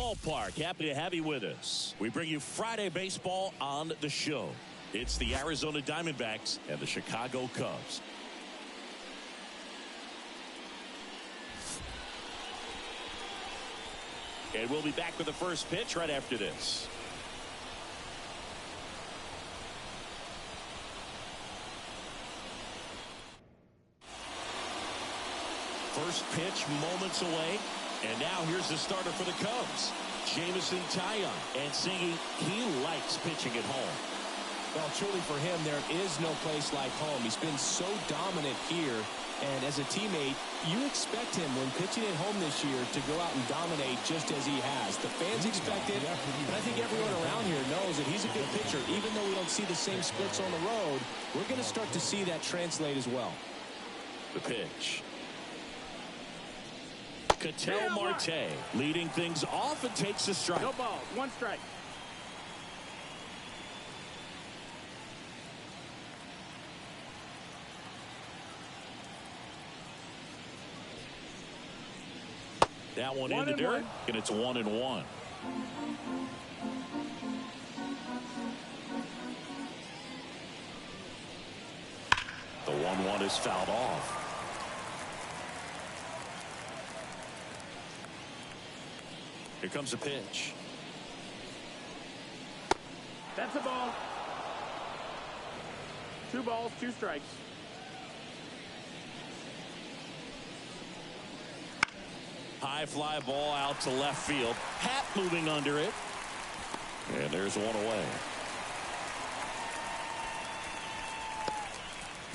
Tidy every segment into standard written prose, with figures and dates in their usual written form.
ballpark. Happy to have you with us. We bring you Friday baseball on the show. It's the Arizona Diamondbacks and the Chicago Cubs. And we'll be back with the first pitch right after this. First pitch moments away. And now here's the starter for the Cubs, Jameson Taillon, and singing he likes pitching at home. Well, truly for him, there is no place like home. He's been so dominant here. And as a teammate, you expect him when pitching at home this year to go out and dominate just as he has. The fans expect it, but I think everyone around here knows that he's a good pitcher. Even though we don't see the same splits on the road, we're going to start to see that translate as well. The pitch. Ketel Marte leading things off and takes a strike. No ball, one strike. That one in the dirt, and it's 1-1. The 1-1 is fouled off. Here comes a pitch. That's a ball. 2 balls, 2 strikes. High fly ball out to left field. Hat moving under it. And there's one away.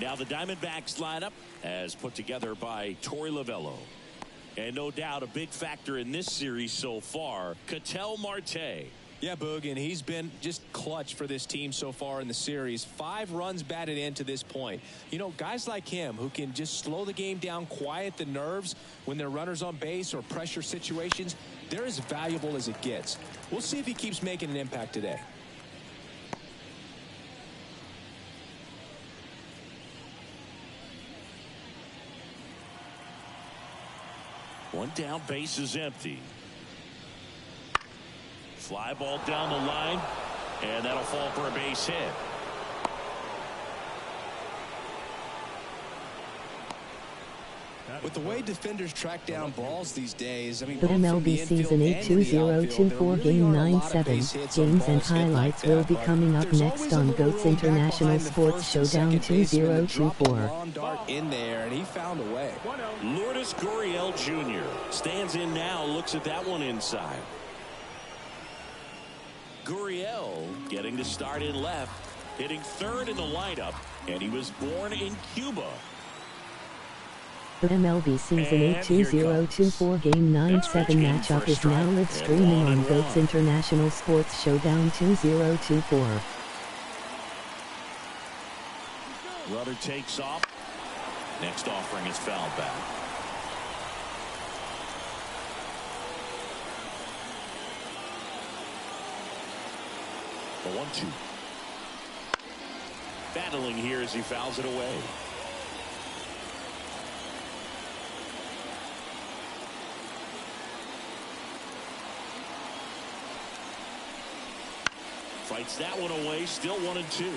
Now the Diamondbacks lineup as put together by Torey Lovullo. And no doubt a big factor in this series so far, Ketel Marte. Yeah, Boog, and he's been just clutch for this team so far in the series. 5 runs batted in to this point. You know, guys like him who can just slow the game down, quiet the nerves when they're runners on base or pressure situations, they're as valuable as it gets. We'll see if he keeps making an impact today. One down, base is empty. Fly ball down the line, and that'll fall for a base hit. With the way defenders track down balls these days, I mean, The MLB Season 8 2024 Game 9-7 games and highlights will be coming up next on GOAT's International Sports Showdown 2024. In there, and he found a way. Lourdes Gurriel Jr. stands in now, looks at that one inside. Gurriel getting the start in left, hitting third in the lineup, and he was born in Cuba. The MLB Season 8 2024 Game 9-7 matchup is now live streaming on GOAT's International Sports Showdown 2024. Rudder takes off. Next offering is fouled back. The 1-2. Battling here as he fouls it away. Fights that one away, still 1-2.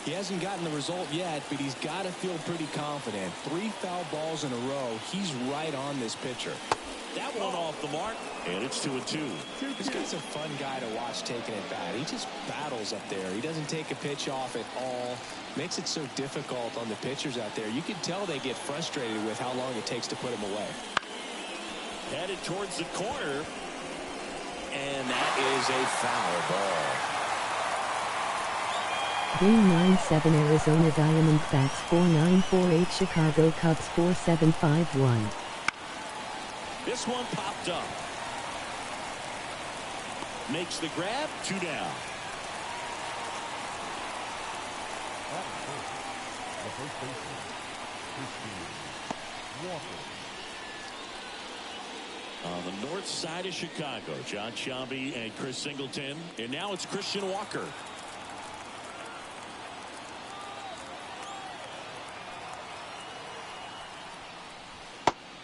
He hasn't gotten the result yet, but he's got to feel pretty confident. 3 foul balls in a row. He's right on this pitcher. That one off the mark, and it's 2-2. This guy's a fun guy to watch taking it bat. He just battles up there. He doesn't take a pitch off at all. Makes it so difficult on the pitchers out there. You can tell they get frustrated with how long it takes to put him away. Headed towards the corner, and that is a foul ball. Game 9-7 Arizona Diamondbacks 4-9-4-8 Chicago Cubs 4-7-5-1. This one popped up. Makes the grab, 2 down. On the north side of Chicago, John Sciambi and Chris Singleton. And now it's Christian Walker.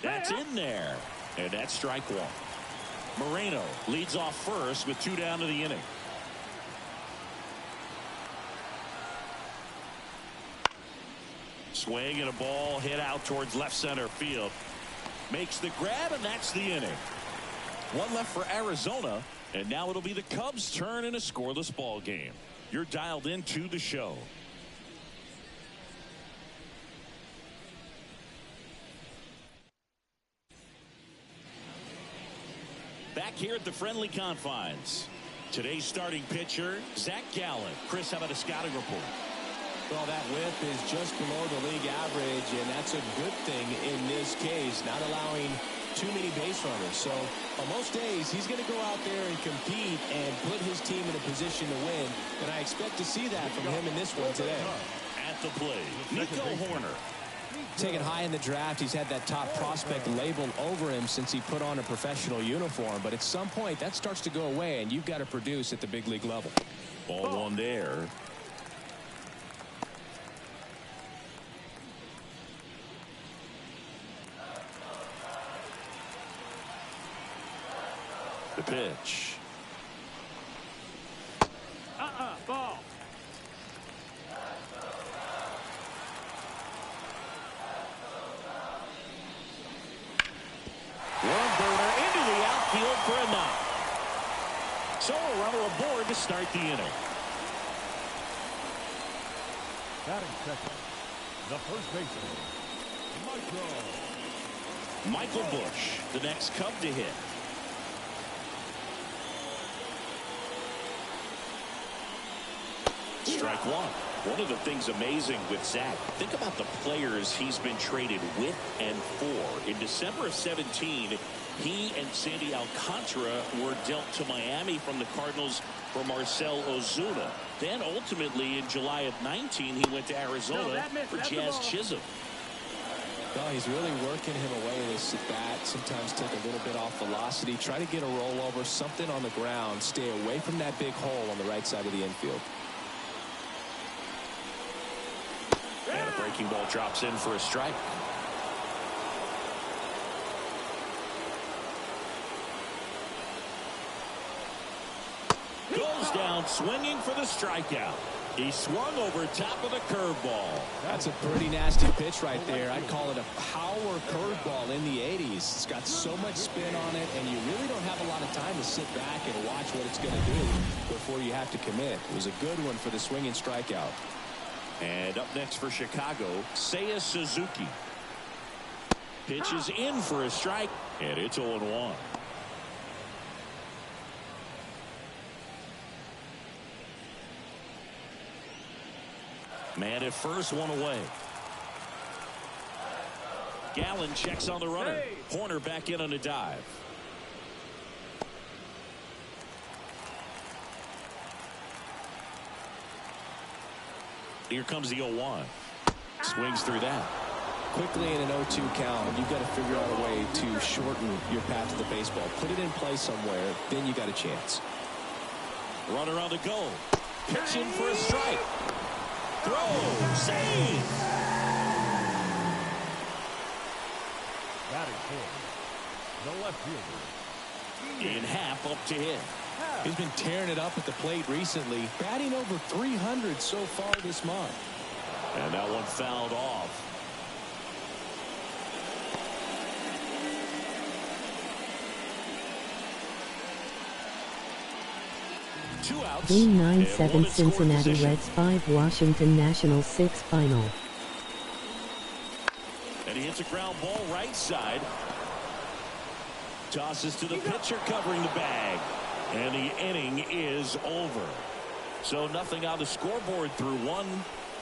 That's in there. And that's strike 1. Moreno leads off first with 2 down to the inning. Swing and a ball hit out towards left center field. Makes the grab, and that's the inning. 1 left for Arizona, and now it'll be the Cubs' turn in a scoreless ball game. You're dialed into the show. Back here at the friendly confines. Today's starting pitcher, Zach Gallen. Chris, how about a scouting report? Well, that whip is just below the league average, and that's a good thing in this case, not allowing too many base runners. So on most days, he's going to go out there and compete and put his team in a position to win, and I expect to see that from him in this one today. At the plate, Nico Horner. Taken high in the draft, he's had that top prospect labeled over him since he put on a professional uniform, but at some point, that starts to go away, and you've got to produce at the big league level. Ball 1 there. The pitch. Ball. One burner into the outfield for a knock. So a runner aboard to start the inning. Batting second, the first baseman, Michael Busch, the next Cub to hit. Strike 1. One of the things amazing with Zach, think about the players he's been traded with and for. In December of 17, he and Sandy Alcantara were dealt to Miami from the Cardinals for Marcell Ozuna. Then ultimately in July of 19, he went to Arizona for Jazz Chisholm. Well, he's really working him away this at bat. Sometimes take a little bit off velocity. Try to get a rollover, something on the ground. Stay away from that big hole on the right side of the infield. And a breaking ball drops in for a strike. Goes down swinging for the strikeout. He swung over top of the curveball. That's a pretty nasty pitch right there. I'd call it a power curveball in the 80s. It's got so much spin on it, and you really don't have a lot of time to sit back and watch what it's going to do before you have to commit. It was a good one for the swinging strikeout. And up next for Chicago, Seiya Suzuki. Pitches in for a strike, and it's 0-1. Man at first, 1 away. Gallen checks on the runner. Horner back in on a dive. Here comes the 0-1. Swings through that. Quickly in an 0-2 count, you've got to figure out a way to shorten your path to the baseball. Put it in play somewhere, then you got a chance. Runner on the go. Pitch in for a strike. Throw. Save. batting fourth, the left fielder. In half up to hit. He's been tearing it up at the plate recently, batting over 300 so far this month. And that one fouled off. Two outs. Game 9-7 Cincinnati Reds 5 Washington Nationals 6 final. And he hits a ground ball right side. Tosses to the pitcher covering the bag. And the inning is over. So nothing on the scoreboard through one.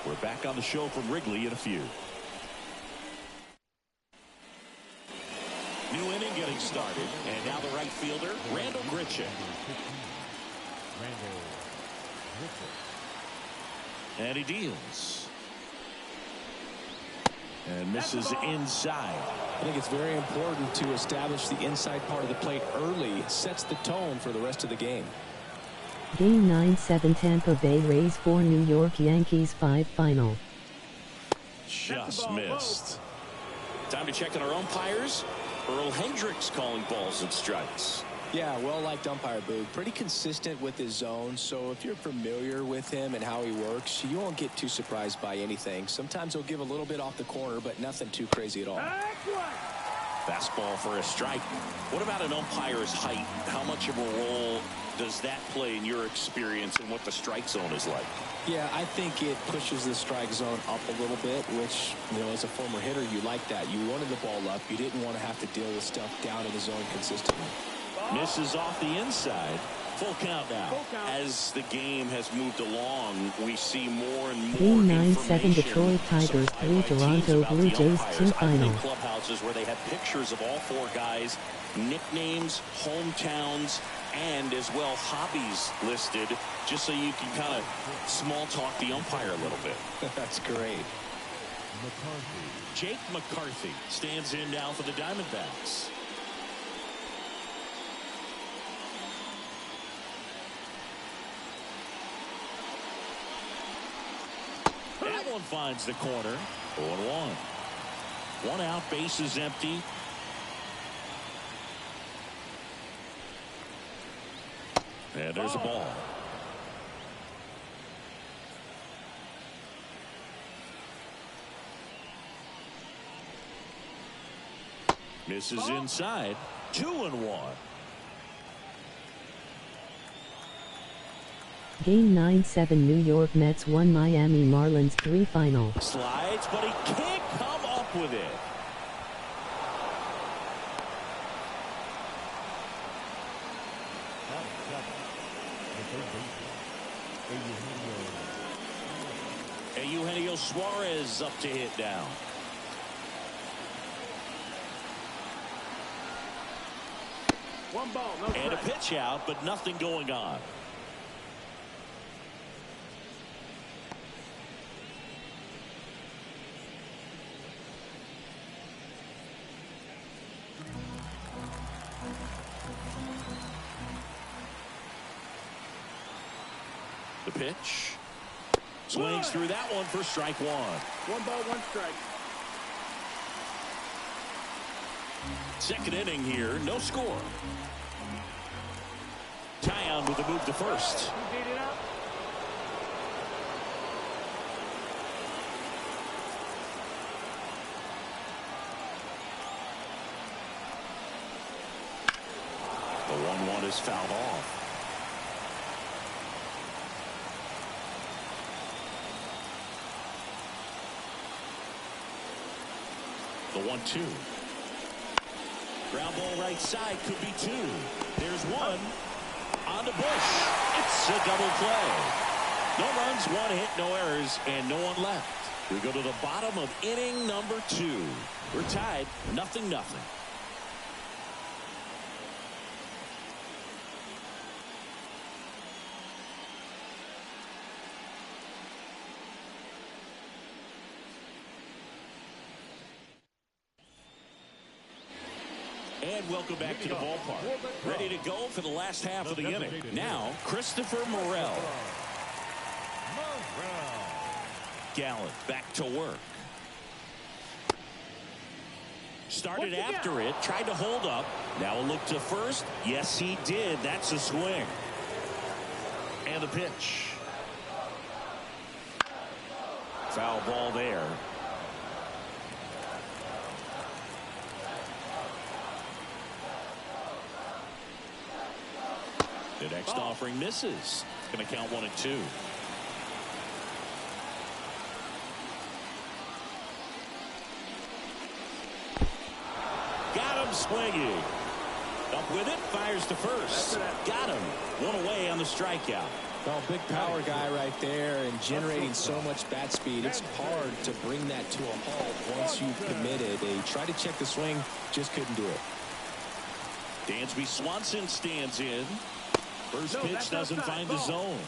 We're back on the show from Wrigley in a few. New inning getting started. And now the right fielder, Randall Grichuk. And he deals. And misses inside. I think it's very important to establish the inside part of the plate early. It sets the tone for the rest of the game. Game 9-7 Tampa Bay Rays 4 New York Yankees 5 final. Just missed. Time to check on our umpires. Earl Hendricks calling balls and strikes. Yeah, well-liked umpire, Boog. Pretty consistent with his zone, so if you're familiar with him and how he works, you won't get too surprised by anything. Sometimes he'll give a little bit off the corner, but nothing too crazy at all. Fastball for a strike. What about an umpire's height? How much of a role does that play in your experience and what the strike zone is like? Yeah, I think it pushes the strike zone up a little bit, which, as a former hitter, you like that. You wanted the ball up. You didn't want to have to deal with stuff down in the zone consistently. Misses off the inside. Full count now. As the game has moved along, we see more and more Game 9-7 Detroit Tigers 3 Toronto Blue Jays 2 final. Clubhouses where they have pictures of all four guys, nicknames, hometowns, and as well hobbies listed, just so you can kind of small talk the umpire a little bit. That's great. McCarthy. Jake McCarthy stands in now for the Diamondbacks. That one finds the corner. 0-1. One out, base is empty. And there's a ball. Misses inside. 2-1. Game 9-7 New York Mets 1 Miami Marlins 3 final. Slides, but he can't come up with it. At second, the third baseman, Eugenio Suarez up to hit down. One ball, no strike. And a pitch out, but nothing going on. The pitch. Swings through that one for strike one. One ball, one strike. Second inning here, no score. Tyon with a move to first. He beat it up. The 1-1 is fouled off. The 1-2. Ground ball right side, could be two. There's one. On the Bush. It's a double play. No runs, one hit, no errors, and no one left. We go to the bottom of inning number 2. We're tied, 0-0. And welcome back to the ballpark. Ready to go for the last half of the inning. Now, Christopher Morel. Gallant back to work. Started after it, tried to hold up. Now a look to first. Yes, he did. That's a swing. And the pitch. Foul ball there. The next offering misses. Going to count 1-2. Got him swinging. Up with it, fires to first. Got him. One away on the strikeout. Well, big power guy right there and generating so much bat speed. It's hard to bring that to a halt once you've committed. They tried to check the swing, just couldn't do it. Dansby Swanson stands in. First pitch doesn't find the zone.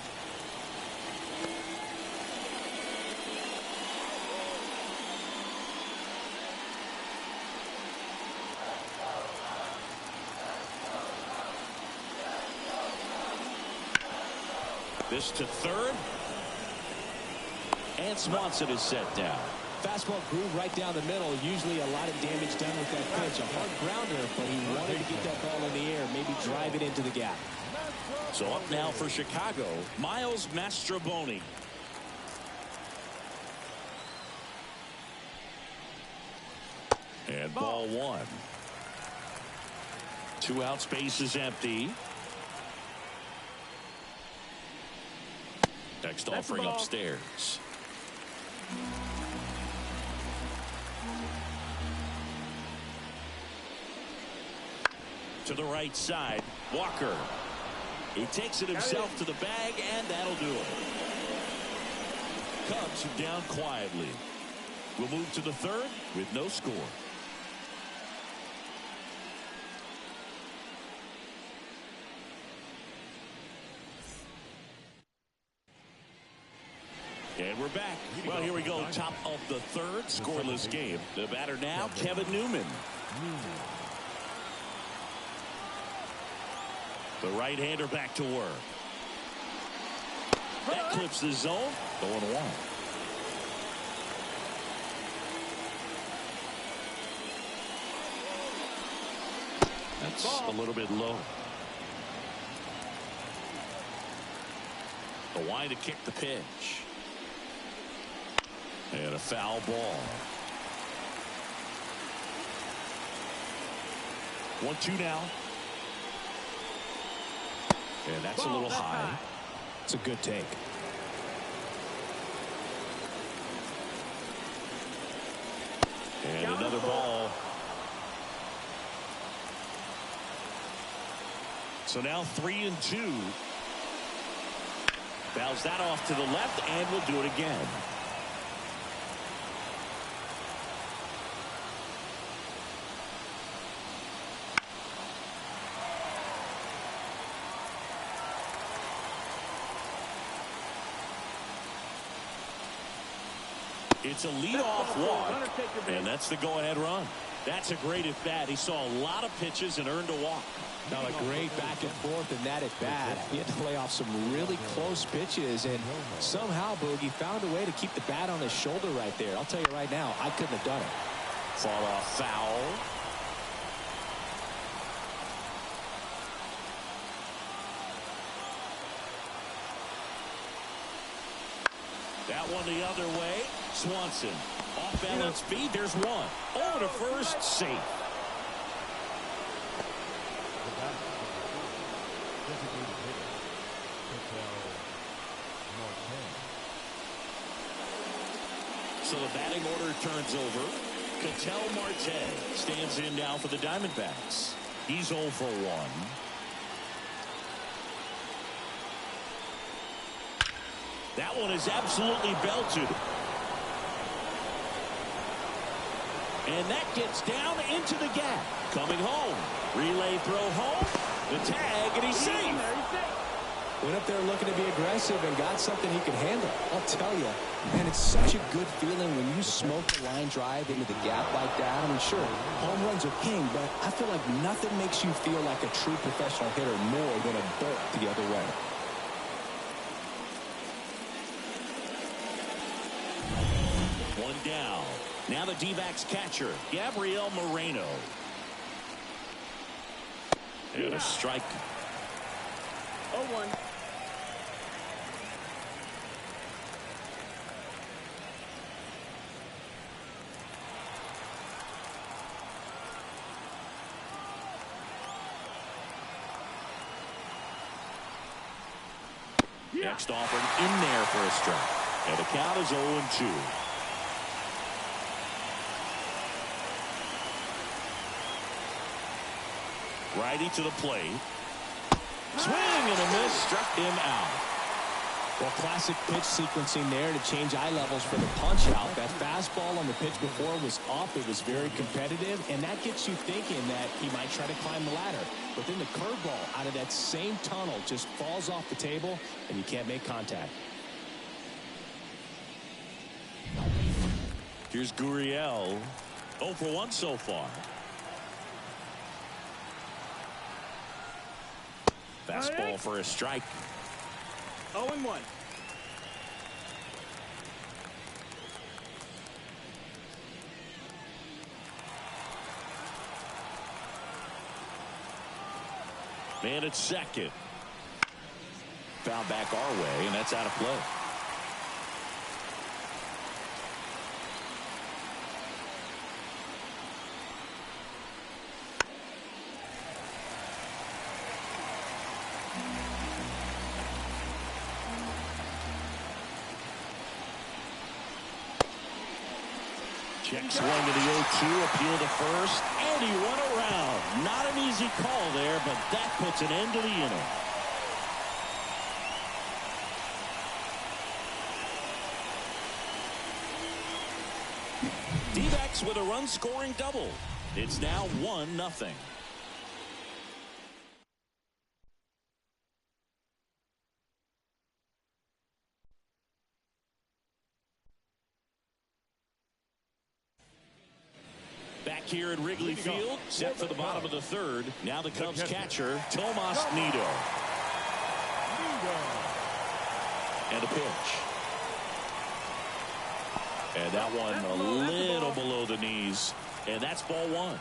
This to third. And Swanson is set down. fastball grew right down the middle. Usually a lot of damage done with that pitch. A hard grounder, but he wanted to get that ball in the air, maybe drive it into the gap. So up now for Chicago, Miles Mastroboni. And ball one. 2 outs, base is empty. Next offering upstairs. To the right side, Walker. He takes it himself to the bag, and that'll do it. Cubs are down quietly. We'll move to the third with no score. And we're back. Well, here we go. Top of the third, scoreless game. The batter now, Kevin Newman. The right-hander back to work. That clips the zone. Going one. That's a little bit low. The wind to kick the pitch. And a foul ball. 1-2 now. And that's a little high. It's a good take. And another ball. So now 3-2. Fouls that off to the left, and we'll do it again. It's a leadoff walk, and that's the go-ahead run. That's a great at-bat. He saw a lot of pitches and earned a walk. Now a great back and forth in that at-bat. He had to play off some really close pitches, and somehow Boogie found a way to keep the bat on his shoulder right there. I'll tell you right now, I couldn't have done it. Fought off foul. That one the other way. Swanson off balance feet. There's one. Over to first, safe. So the batting order turns over. Ketel Marte stands in now for the Diamondbacks. He's 0 for 1. That one is absolutely belted. And that gets down into the gap. Coming home. Relay throw home. The tag, and he's safe. Went up there looking to be aggressive and got something he could handle. I'll tell you, man, it's such a good feeling when you smoke a line drive into the gap like that. I mean, sure, home runs are king, but I feel like nothing makes you feel like a true professional hitter more than a bolt the other way. One down. Now the D-backs catcher, Gabriel Moreno. And a strike. 0-1. Next offered in there for a strike. And the count is 0-2. Righty to the plate. Swing and a miss. Struck him out. Well, classic pitch sequencing there to change eye levels for the punch out. That fastball on the pitch before was up. It was very competitive, and that gets you thinking that he might try to climb the ladder. But then the curveball out of that same tunnel just falls off the table, and you can't make contact. Here's Gurriel. 0 for 1 so far. Fastball for a strike. 0-1. And it's second. Foul back our way, and that's out of play. Check swing to the 0-2, appeal to first, and he went around. Not an easy call there, but that puts an end to the inning. D-backs with a run-scoring double. It's now 1-0. Back here at Wrigley Field, set for the bottom of the third. Now the Cubs catcher, Tomas Nido. And a pitch. And that one a little below the knees. And that's ball one.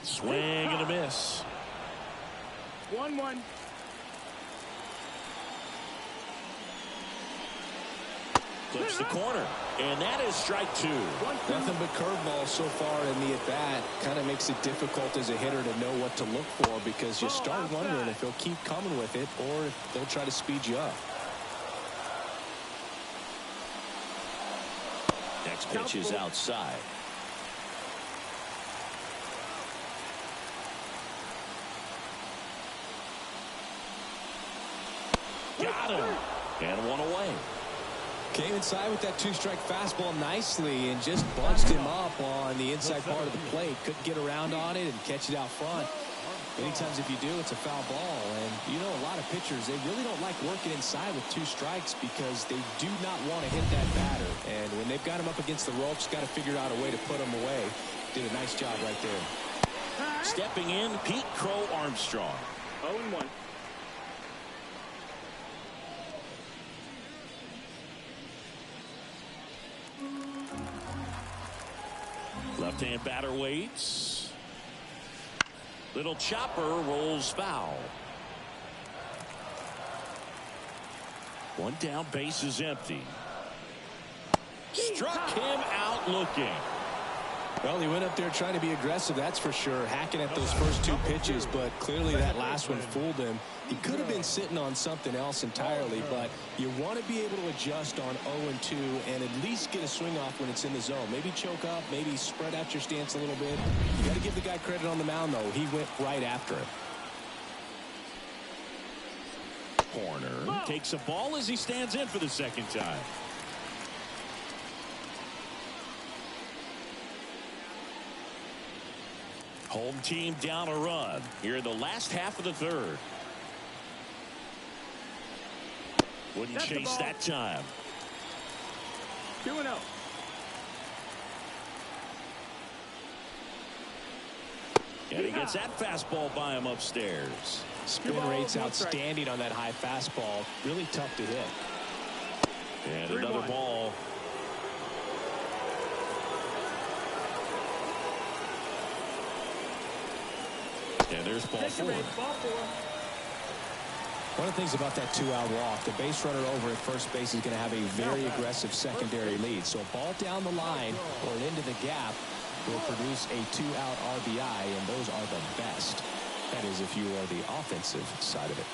Swing and a miss. 1-1. Clips the corner. And that is strike two. Nothing but curveball so far in the at-bat. Kind of makes it difficult as a hitter to know what to look for because you start wondering if he'll keep coming with it or if they'll try to speed you up. Next pitch is outside. Got him. And one away. Came inside with that two-strike fastball nicely and just bunched him up on the inside part of the plate. Couldn't get around on it and catch it out front. Many times if you do, it's a foul ball. And, you know, a lot of pitchers, they really don't like working inside with two strikes because they do not want to hit that batter. And when they've got him up against the ropes, got to figure out a way to put him away. Did a nice job right there. Stepping in, Pete Crow Armstrong. 0-1. Left-hand batter waits. Little chopper rolls foul. One down, base is empty. Struck him out looking. Well, he went up there trying to be aggressive, that's for sure, hacking at those first two pitches, but clearly that last one fooled him. He could have been sitting on something else entirely, but you want to be able to adjust on 0-2 and at least get a swing off when it's in the zone. Maybe choke up, maybe spread out your stance a little bit. You got to give the guy credit on the mound, though. He went right after it. Corner takes a ball as he stands in for the second time. Home team down a run here in the last half of the third. Wouldn't chase that time. 2-0. And he gets that fastball by him upstairs. Spin rate's outstanding on that high fastball. Really tough to hit. And another ball. And there's ball four. One of the things about that two-out walk, the base runner over at first base is going to have a very aggressive secondary lead. So a ball down the line or into the gap will produce a two-out RBI, and those are the best. That is if you are the offensive side of it.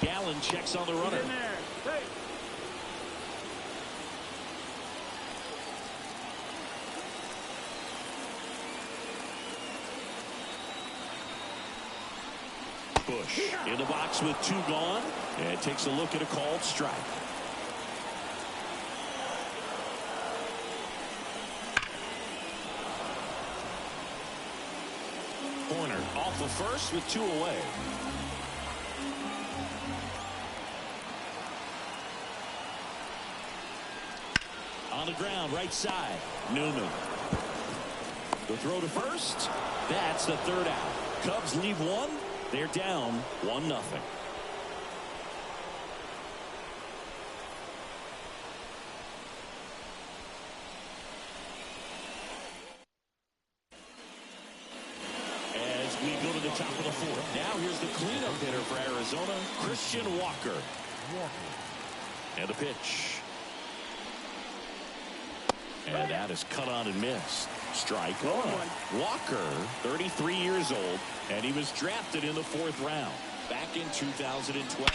Gallen checks on the runner. Hey. Bush in the box with two gone and takes a look at a called strike. Corner off the first with two away. On the ground, right side. Newman. The throw to first. That's the third out. Cubs leave one They're down 1-0. As we go to the top of the fourth. Now here's the cleanup hitter for Arizona, Christian Walker. And a pitch. And that is cut on and missed. Strike one. Walker, 33 years old, and he was drafted in the 4th round back in 2012.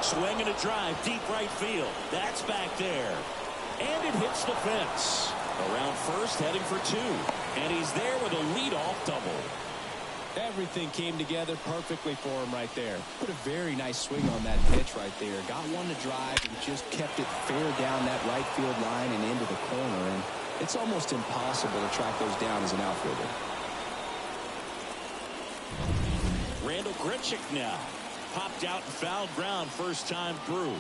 Swing and a drive, deep right field. That's back there. And it hits the fence. Around first, heading for 2. And he's there with a leadoff double. Everything came together perfectly for him right there. Put a very nice swing on that pitch right there. Got one to drive and just kept it fair down that right field line and into the corner. And it's almost impossible to track those down as an outfielder. Randall Grichuk now. Popped out and fouled ground first time through.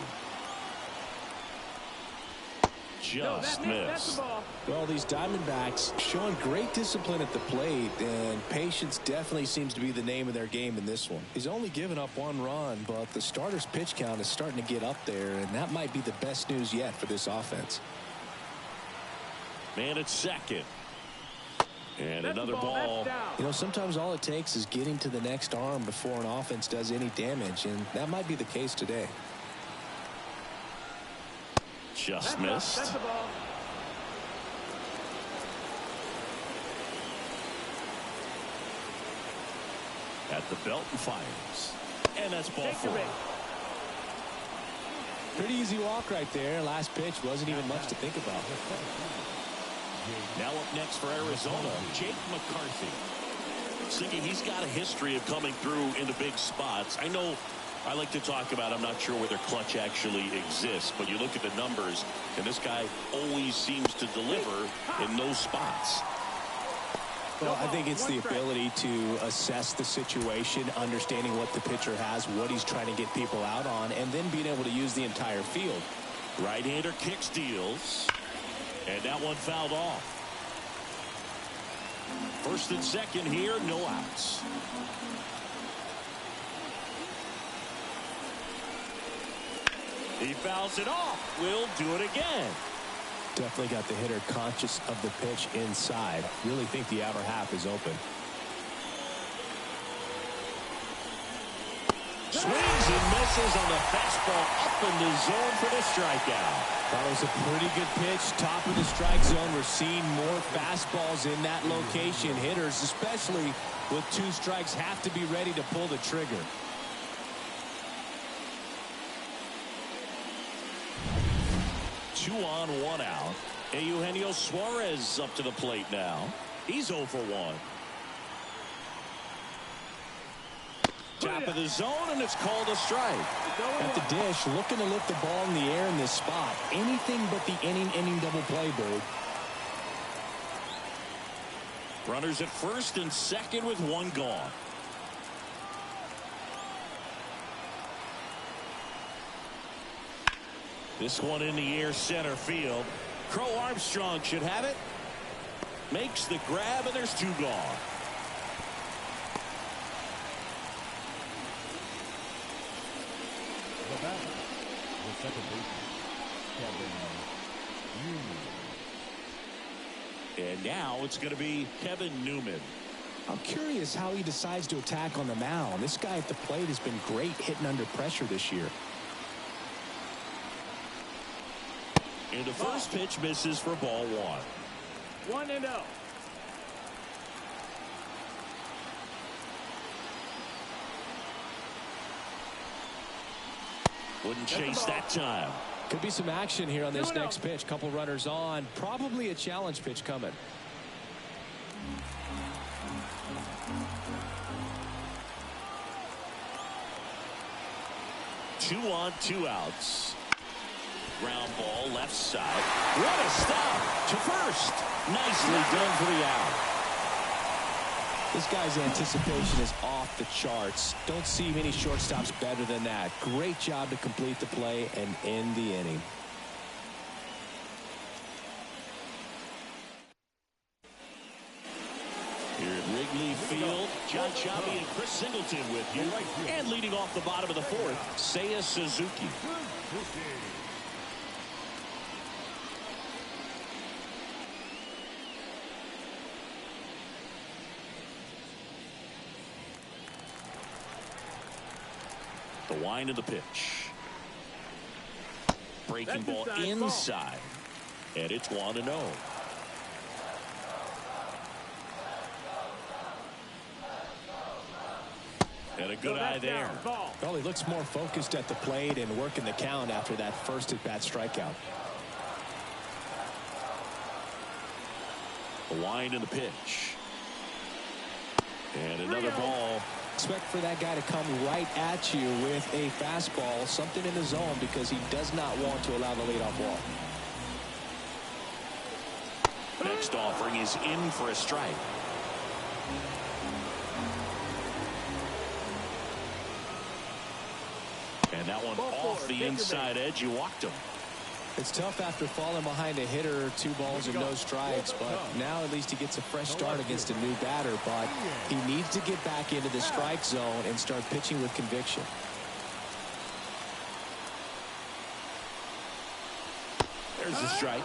Just missed. Well, these Diamondbacks showing great discipline at the plate, and patience definitely seems to be the name of their game in this one. He's only given up 1 run, but the starter's pitch count is starting to get up there, and that might be the best news yet for this offense. Man at second. And another ball. You know, sometimes all it takes is getting to the next arm before an offense does any damage, and that might be the case today. Just missed. That's the ball. At the belt and fires. And that's ball 4. Pretty easy walk right there. Last pitch wasn't even much to think about. Now up next for Arizona, Jake McCarthy. Thinking he's got a history of coming through into big spots. I know I like to talk about, I'm not sure whether clutch actually exists, but you look at the numbers, and this guy always seems to deliver in those spots. Well, I think it's the ability to assess the situation, understanding what the pitcher has, what he's trying to get people out on, and then being able to use the entire field. Right-hander kicks, deals, and that one fouled off. First and second here, no outs. He fouls it off. Will do it again. Definitely got the hitter conscious of the pitch inside. Really think the outer half is open. Swings and misses on the fastball up in the zone for the strikeout. That was a pretty good pitch. Top of the strike zone. We're seeing more fastballs in that location. Hitters, especially with 2 strikes, have to be ready to pull the trigger. Two on, 1 out. Eugenio Suarez up to the plate now. He's 0 for 1. Top of the zone, and it's called a strike. At the dish, looking to lift the ball in the air in this spot. Anything but the inning double play, Bird. Runners at first and second with 1 gone. This one in the air, center field. Crow Armstrong should have it. Makes the grab, and there's 2 gone. The batter, the second baseman, Kevin Newman. And now it's going to be Kevin Newman. I'm curious how he decides to attack on the mound. This guy at the plate has been great hitting under pressure this year. And the first pitch misses for ball 1. 1-0. Wouldn't chase that time. Could be some action here on this next pitch. Couple runners on. Probably a challenge pitch coming. Two on, 2 outs. Ground ball left side. What a stop to first. Nicely done for the out. This guy's anticipation is off the charts. Don't see many shortstops better than that. Great job to complete the play and end the inning. Here at Wrigley Field, John Choppy and Chris Singleton with you. And leading off the bottom of the fourth, Seiya Suzuki. The wind of the pitch. Breaking ball inside. And it's 1-0. And a good eye there. Well, he looks more focused at the plate and working the count after that first at-bat strikeout. The wind in the pitch. And another ball. Expect for that guy to come right at you with a fastball, something in the zone, because he does not want to allow the leadoff walk. Next offering is in for a strike. And that one off the inside edge. You walked him. It's tough after falling behind a hitter, 2 balls and no strikes, but now at least he gets a fresh start against a new batter. But he needs to get back into the strike zone and start pitching with conviction. There's the strike.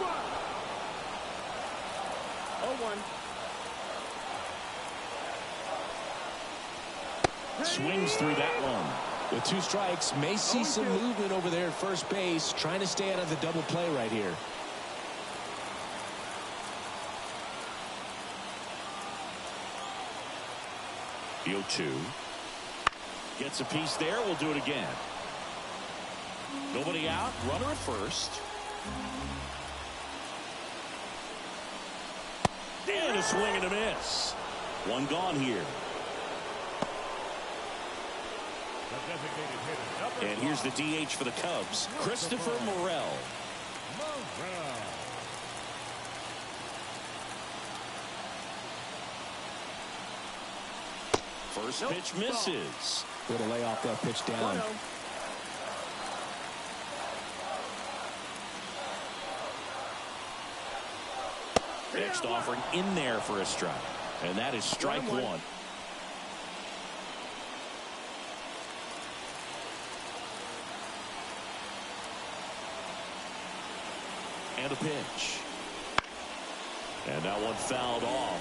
0-1. Swings through that one. With 2 strikes, may see some movement over there at first base, trying to stay out of the double play right here. The 0-2. Gets a piece there. We'll do it again. Nobody out. Runner at first. And a swing and a miss. One gone here. And here's the DH for the Cubs, Christopher Morel. First pitch misses. Way to lay off that pitch down. Next offering in there for a strike. And that is strike 1. And a pitch. And that one fouled off.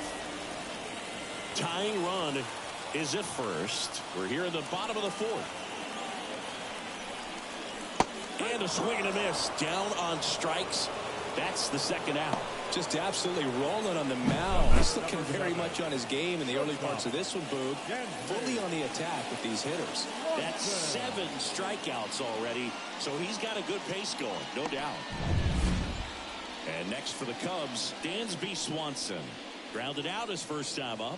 Tying run is at first. We're here in the bottom of the 4th. And a swing and a miss. Down on strikes. That's the second out. Just absolutely rolling on the mound. He's looking very much on his game in the early parts of this one, Boog. Fully on the attack with these hitters. That's 7 strikeouts already. So he's got a good pace going, no doubt. And next for the Cubs, Dansby Swanson. Grounded out his first time up.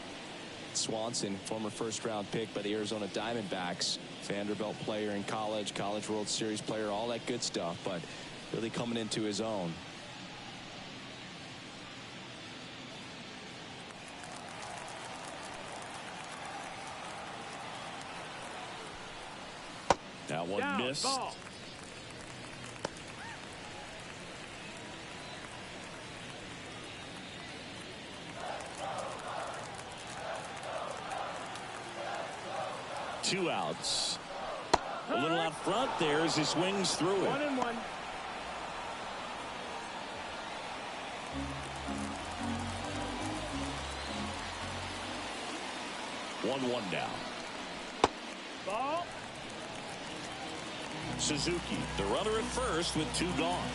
Swanson, former first-round pick by the Arizona Diamondbacks. Vanderbilt player in college, College World Series player, all that good stuff, but really coming into his own. That one missed. Ball. Two outs. A little out front there as he swings through it. 1-1. One now. Ball. Suzuki, the runner at first with 2 gone.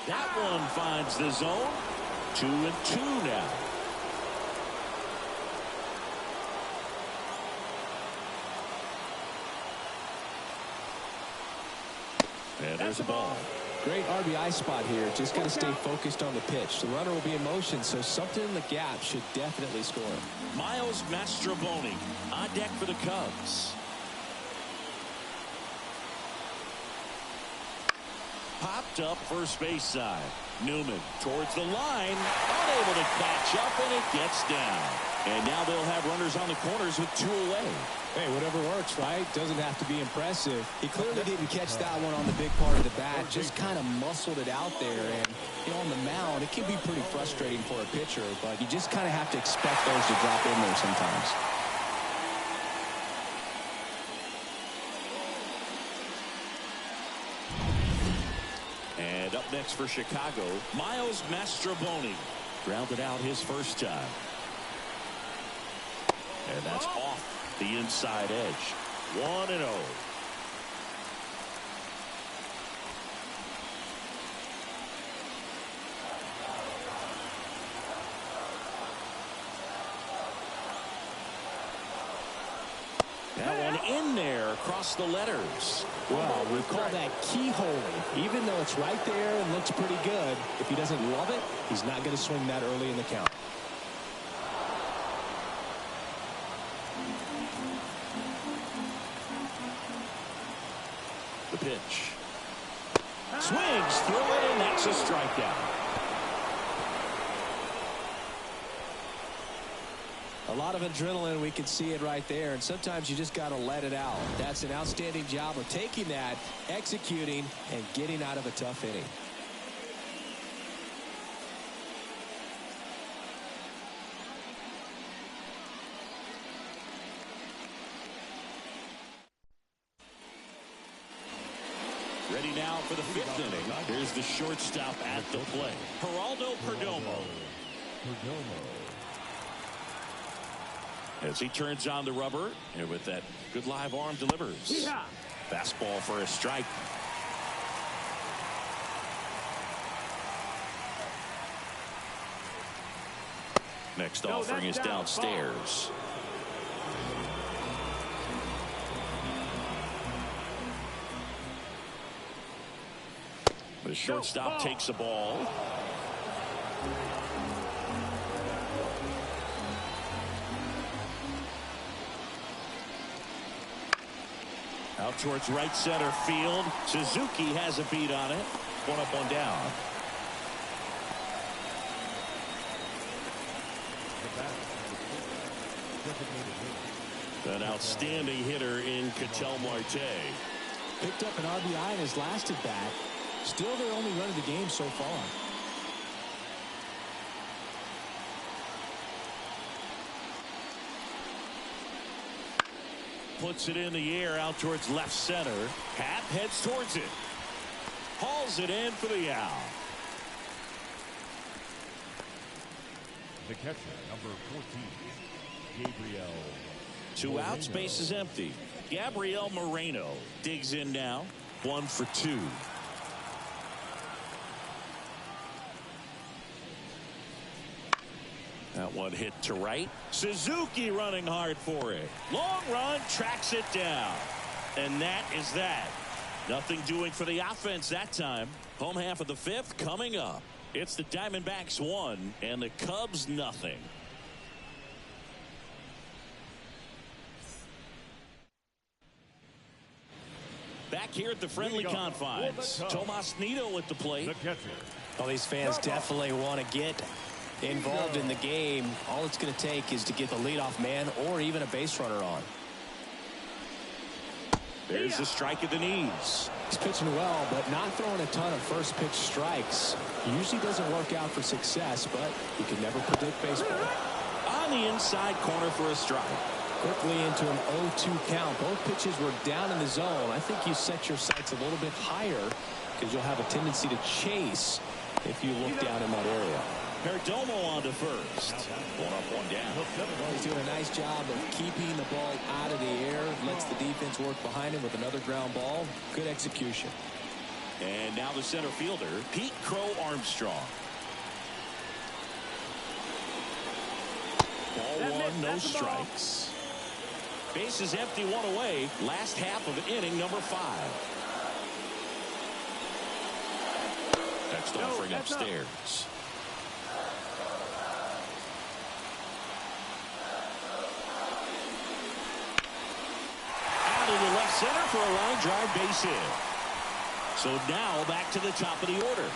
That one finds the zone. 2-2 now. And there's a ball. Great RBI spot here. Just got to stay focused on the pitch. The runner will be in motion, so something in the gap should definitely score. Miles Mastrobuoni on deck for the Cubs. Popped up first base side. Newman towards the line. Unable to catch up, and it gets down. And now they'll have runners on the corners with 2 away. Hey, whatever works, right? Doesn't have to be impressive. He clearly didn't catch that one on the big part of the bat. Just kind of muscled it out there. And, you know, on the mound, it can be pretty frustrating for a pitcher, but you just kind of have to expect those to drop in there sometimes. And up next for Chicago, Miles Mastrobuoni. Grounded out his first time. And that's off the inside edge. 1-0. That one in there across the letters. Well, we call that keyholing. Even though it's right there and looks pretty good, if he doesn't love it, he's not going to swing that early in the count. The pitch. Swings through it, and that's a strikeout. A lot of adrenaline, we can see it right there, and sometimes you just got to let it out. That's an outstanding job of taking that, executing, and getting out of a tough inning. Ready now for the fifth inning. Here's the shortstop at the plate, Geraldo Perdomo. As he turns on the rubber, and with that good live arm delivers. Fastball for a strike. Next offering is downstairs. The shortstop takes the ball. Out towards right center field. Suzuki has a beat on it. One up, one down. An outstanding hitter in Ketel Marte. Picked up an RBI in his last at bat. Still their only run of the game so far. Puts it in the air out towards left center. Happ heads towards it. Hauls it in for the out. The catcher, number 14, Gabriel. 2 outs, base is empty. Gabriel Moreno digs in now. 1 for 2. That one hit to right. Suzuki running hard for it. Long run, tracks it down. And that is that. Nothing doing for the offense that time. Home half of the fifth coming up. It's the Diamondbacks 1 and the Cubs nothing. Back here at the friendly confines. Tomas Nido at the plate. The catcher. Well, these fans definitely want to get involved in the game. All it's going to take is to get the leadoff man or even a base runner on. There's the strike at the knees. He's pitching well, but not throwing a ton of first pitch strikes. Usually doesn't work out for success, but you can never predict baseball. On the inside corner for a strike. Quickly into an 0-2 count. Both pitches were down in the zone. I think you set your sights a little bit higher because you'll have a tendency to chase if you look down in that area. Perdomo on to first. 1 up, 1 down. Well, he's doing a nice job of keeping the ball out of the air. Lets the defense work behind him with another ground ball. Good execution. And now the center fielder, Pete Crow Armstrong. Ball 1, no strikes. Base is empty, 1 away. Last half of inning number 5. Next offering upstairs. Out in the left center for a line drive base hit. So now back to the top of the order.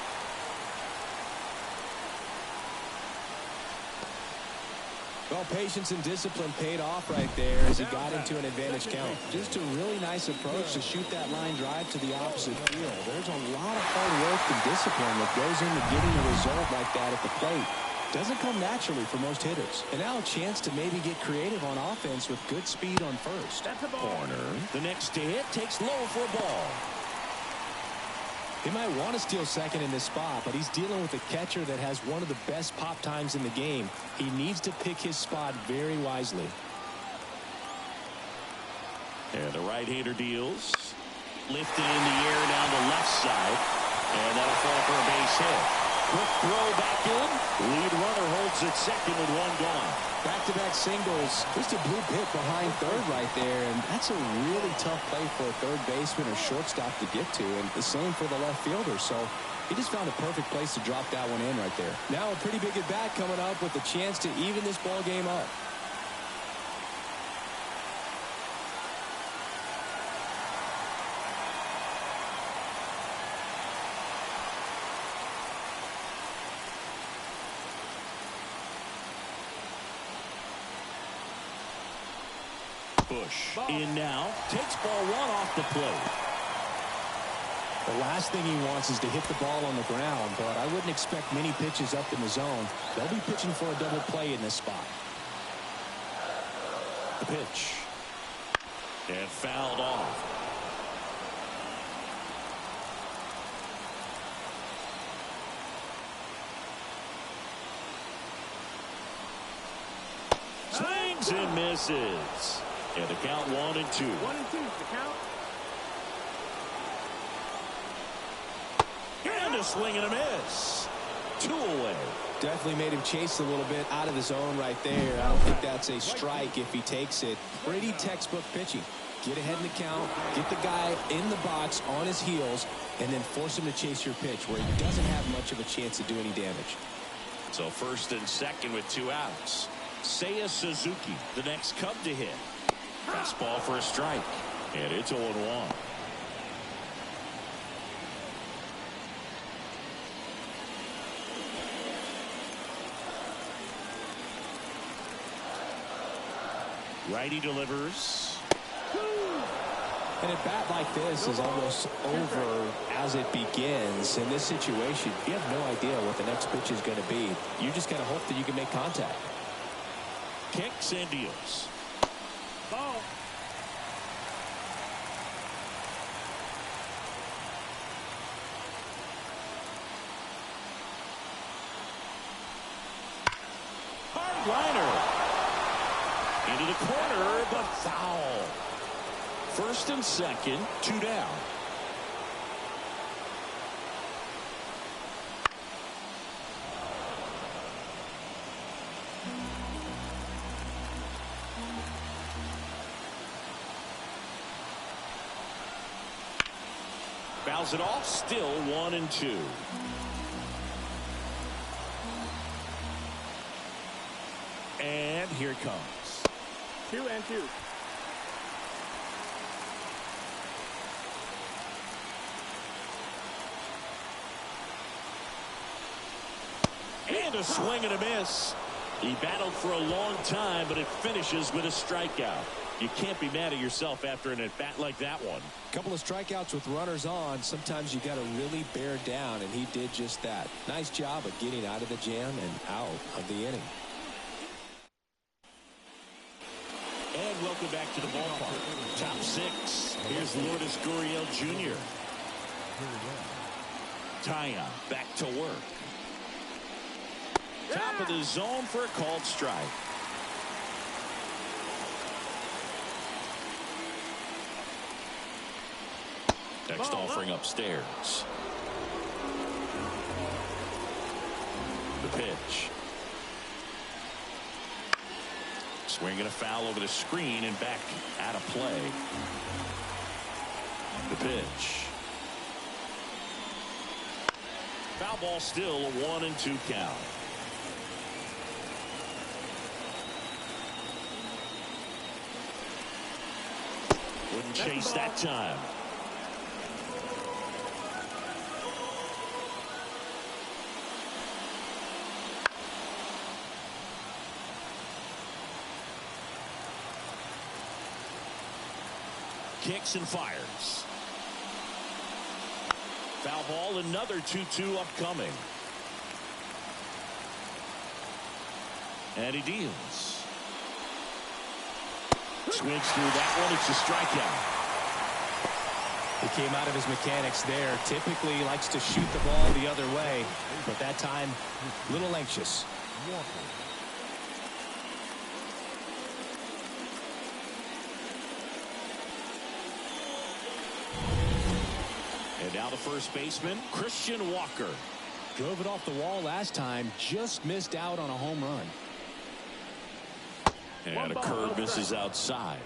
Well, patience and discipline paid off right there as he got into an advantage count. Just a really nice approach to shoot that line drive to the opposite field. There's a lot of hard work and discipline that goes into getting a result like that at the plate. Doesn't come naturally for most hitters. And now a chance to maybe get creative on offense with good speed on first. That's a ball. Corner. The next to hit takes low for a ball. He might want to steal second in this spot, but he's dealing with a catcher that has one of the best pop times in the game. He needs to pick his spot very wisely. And the right-hander deals. Lifted in the air down the left side. And that'll fall for a base hit. Quick throw back in. Lead runner holds at second with one gone. Back-to-back singles. Just a blue pit behind third right there, and that's a really tough play for a third baseman or shortstop to get to, and the same for the left fielder. So he just found a perfect place to drop that one in right there. Now a pretty big at-bat coming up with a chance to even this ball game up. Bush in now. Takes ball one off the plate. The last thing he wants is to hit the ball on the ground, but I wouldn't expect many pitches up in the zone. They'll be pitching for a double play in this spot. The pitch. And fouled off. Swings and misses. And the count 1-2. 1-2 the count. And a swing and a miss. 2 away. Definitely made him chase a little bit out of the zone right there. I don't think that's a strike if he takes it. Pretty textbook pitching. Get ahead in the count, get the guy in the box on his heels, and then force him to chase your pitch where he doesn't have much of a chance to do any damage. So first and second with 2 outs. Seiya Suzuki, the next Cub to hit. Fastball for a strike. And it's 0-1. Righty delivers. An at bat like this is almost over as it begins. In this situation, you have no idea what the next pitch is going to be. You just got to hope that you can make contact. Kicks and deals. Ball. Hard liner. Into the corner, but foul. First and second, 2 down. Fouls it off, still 1-2. And here it comes. 2-2. And a swing and a miss. He battled for a long time, but it finishes with a strikeout. You can't be mad at yourself after an at-bat like that one. A couple of strikeouts with runners on. Sometimes you got to really bear down, and he did just that. Nice job of getting out of the jam and out of the inning. And welcome back to the ballpark. Top 6. Here's Lourdes Gurriel Jr. Taya back to work. Top of the zone for a called strike. Next offering upstairs. The pitch. Swing and a foul over the screen and back out of play. The pitch. Foul ball, still a 1-2 count. Wouldn't chase that time. kicks and fires. Foul ball, another 2-2 upcoming. And he deals. Swings through that one. It's a strikeout. He came out of his mechanics there. Typically he likes to shoot the ball the other way, but that time a little anxious. And now the first baseman, Christian Walker. Drove it off the wall last time, just missed out on a home run. And a curve misses outside.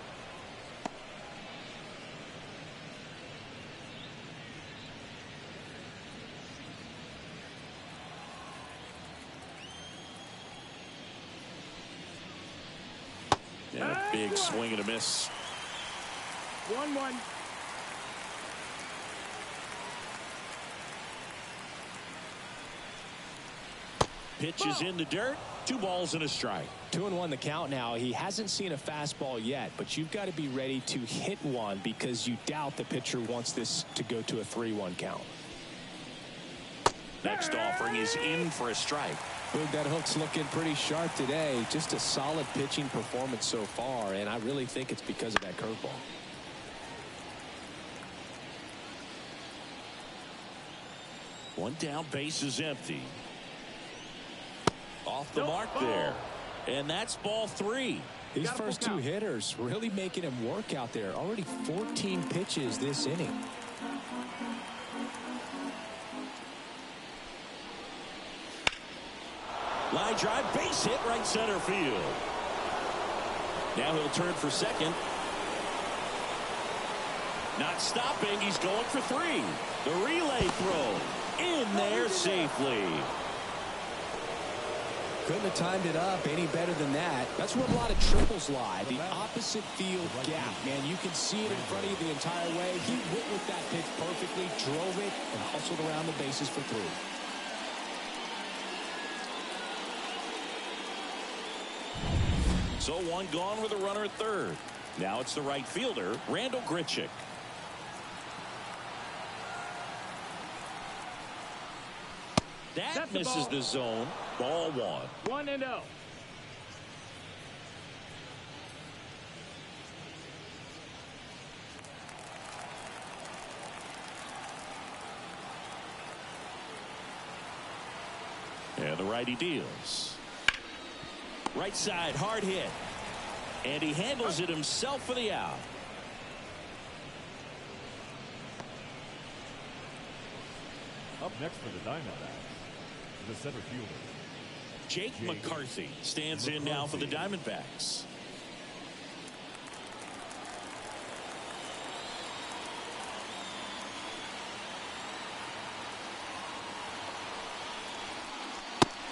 And a big swing and a miss. 1-1. Pitch is in the dirt. 2 balls and a strike. 2-1 the count now. He hasn't seen a fastball yet, but you've got to be ready to hit one because you doubt the pitcher wants this to go to a 3-1 count. Next offering is in for a strike. Boog, that hook's looking pretty sharp today. Just a solid pitching performance so far, and I really think it's because of that curveball. One down, base is empty. Off the mark there. And that's ball 3. These first 2 hitters really making him work out there. Already 14 pitches this inning. Line drive, base hit, right center field. Now he'll turn for second. Not stopping, he's going for 3. The relay throw in there safely. Couldn't have timed it up any better than that. That's where a lot of triples lie. The opposite field gap, man. You can see it in front of you the entire way. He went with that pitch perfectly, drove it, and hustled around the bases for 3. So 1 gone with a runner at third. Now it's the right fielder, Randall Grichuk. That misses the zone. Ball 1. 1-0. And the righty deals. Right side, hard hit. And he handles it himself for the out. Up next for the Diamondbacks, the center fielder, Jake McCarthy stands in now for the Diamondbacks.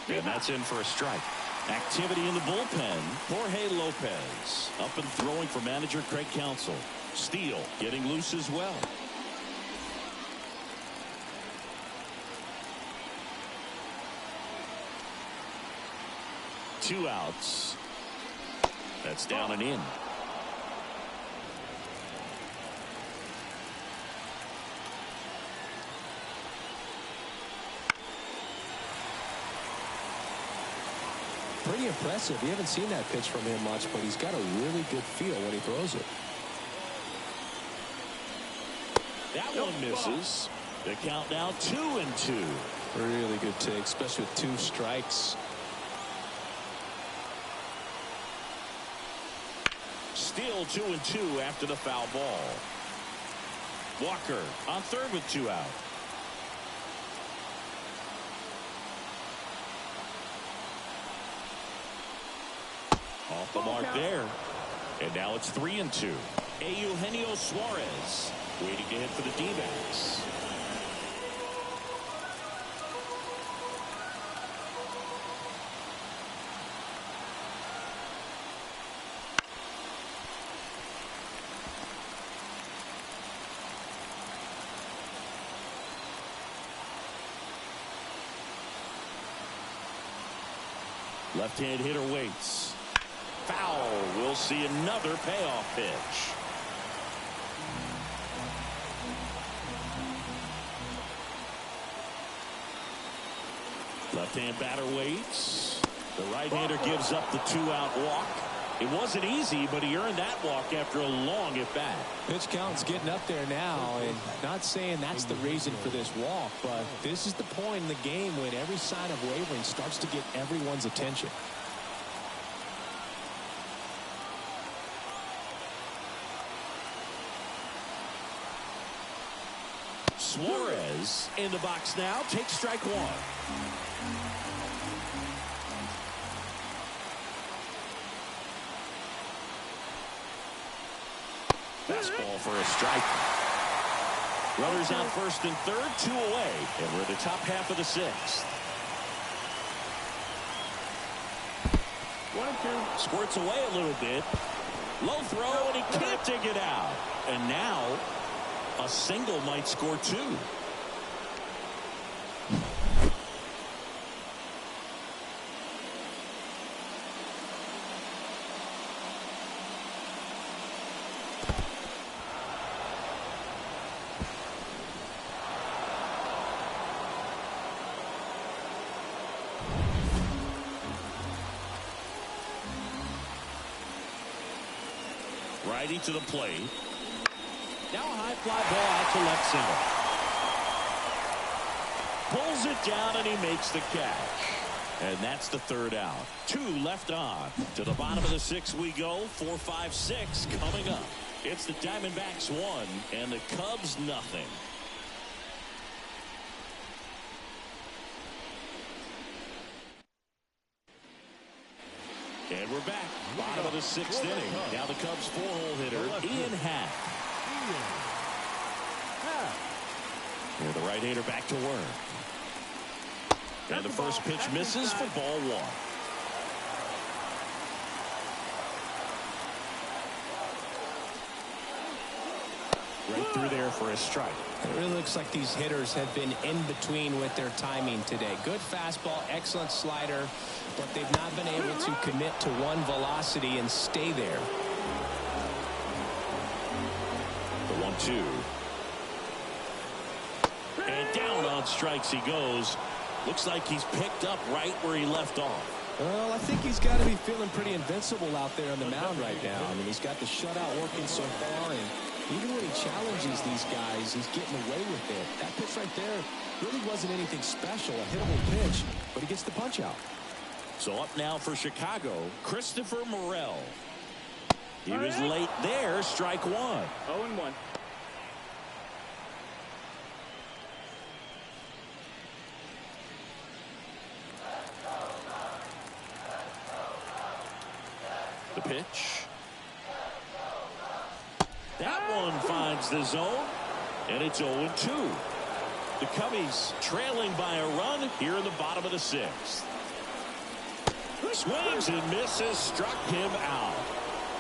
And that's in for a strike. Activity in the bullpen. Jorge Lopez up and throwing for manager Craig Counsell. Steele getting loose as well. Two outs. That's down and in. Pretty impressive. We haven't seen that pitch from him much, but he's got a really good feel when he throws it. That one misses. The count now 2-2. Really good take, especially with 2 strikes. Still 2-2 after the foul ball. Walker on third with 2 out. Off the mark there. And now it's 3-2. Eugenio Suarez waiting to hit for the D-backs. Left-hand hitter waits. Foul. We'll see another payoff pitch. Left-hand batter waits. The right-hander gives up the 2-out walk. It wasn't easy, but he earned that walk after a long at-bat. Pitch count's getting up there now, and not saying that's the reason for this walk, but this is the point in the game when every sign of wavering starts to get everyone's attention. Suarez in the box now. Takes strike one. Fastball for a strike. Runners on first and third, 2 away. And we're in the top half of the 6th. 1-2. Squirts away a little bit. Low throw, and he can't dig it out. And now a single might score 2. Righty to the plate. Now a high fly ball out to left center. Pulls it down and he makes the catch. And that's the 3rd out. 2 left on. To the bottom of the 6th we go. 4, 5, 6 coming up. It's the Diamondbacks 1 and the Cubs nothing. And we're back. Bottom of the 6th inning. Now the Cubs 4-hole hitter, Ian Happ. And the right-hander back to work. And the first pitch misses for ball 1. Right through there for a strike. It really looks like these hitters have been in between with their timing today. Good fastball, excellent slider, but they've not been able to commit to one velocity and stay there. The 1-2. And down on strikes he goes. Looks like he's picked up right where he left off. Well, I think he's got to be feeling pretty invincible out there on the mound right now. I mean, he's got the shutout working so far, and even when he challenges these guys, he's getting away with it. That pitch right there really wasn't anything special, a hittable pitch, but he gets the punch out. So up now for Chicago, Christopher Morel. He was late there, strike 1. 0-1. The pitch. That one finds the zone, and it's 0-2. The Cubbies trailing by a run here in the bottom of the 6th. Swings and misses, struck him out.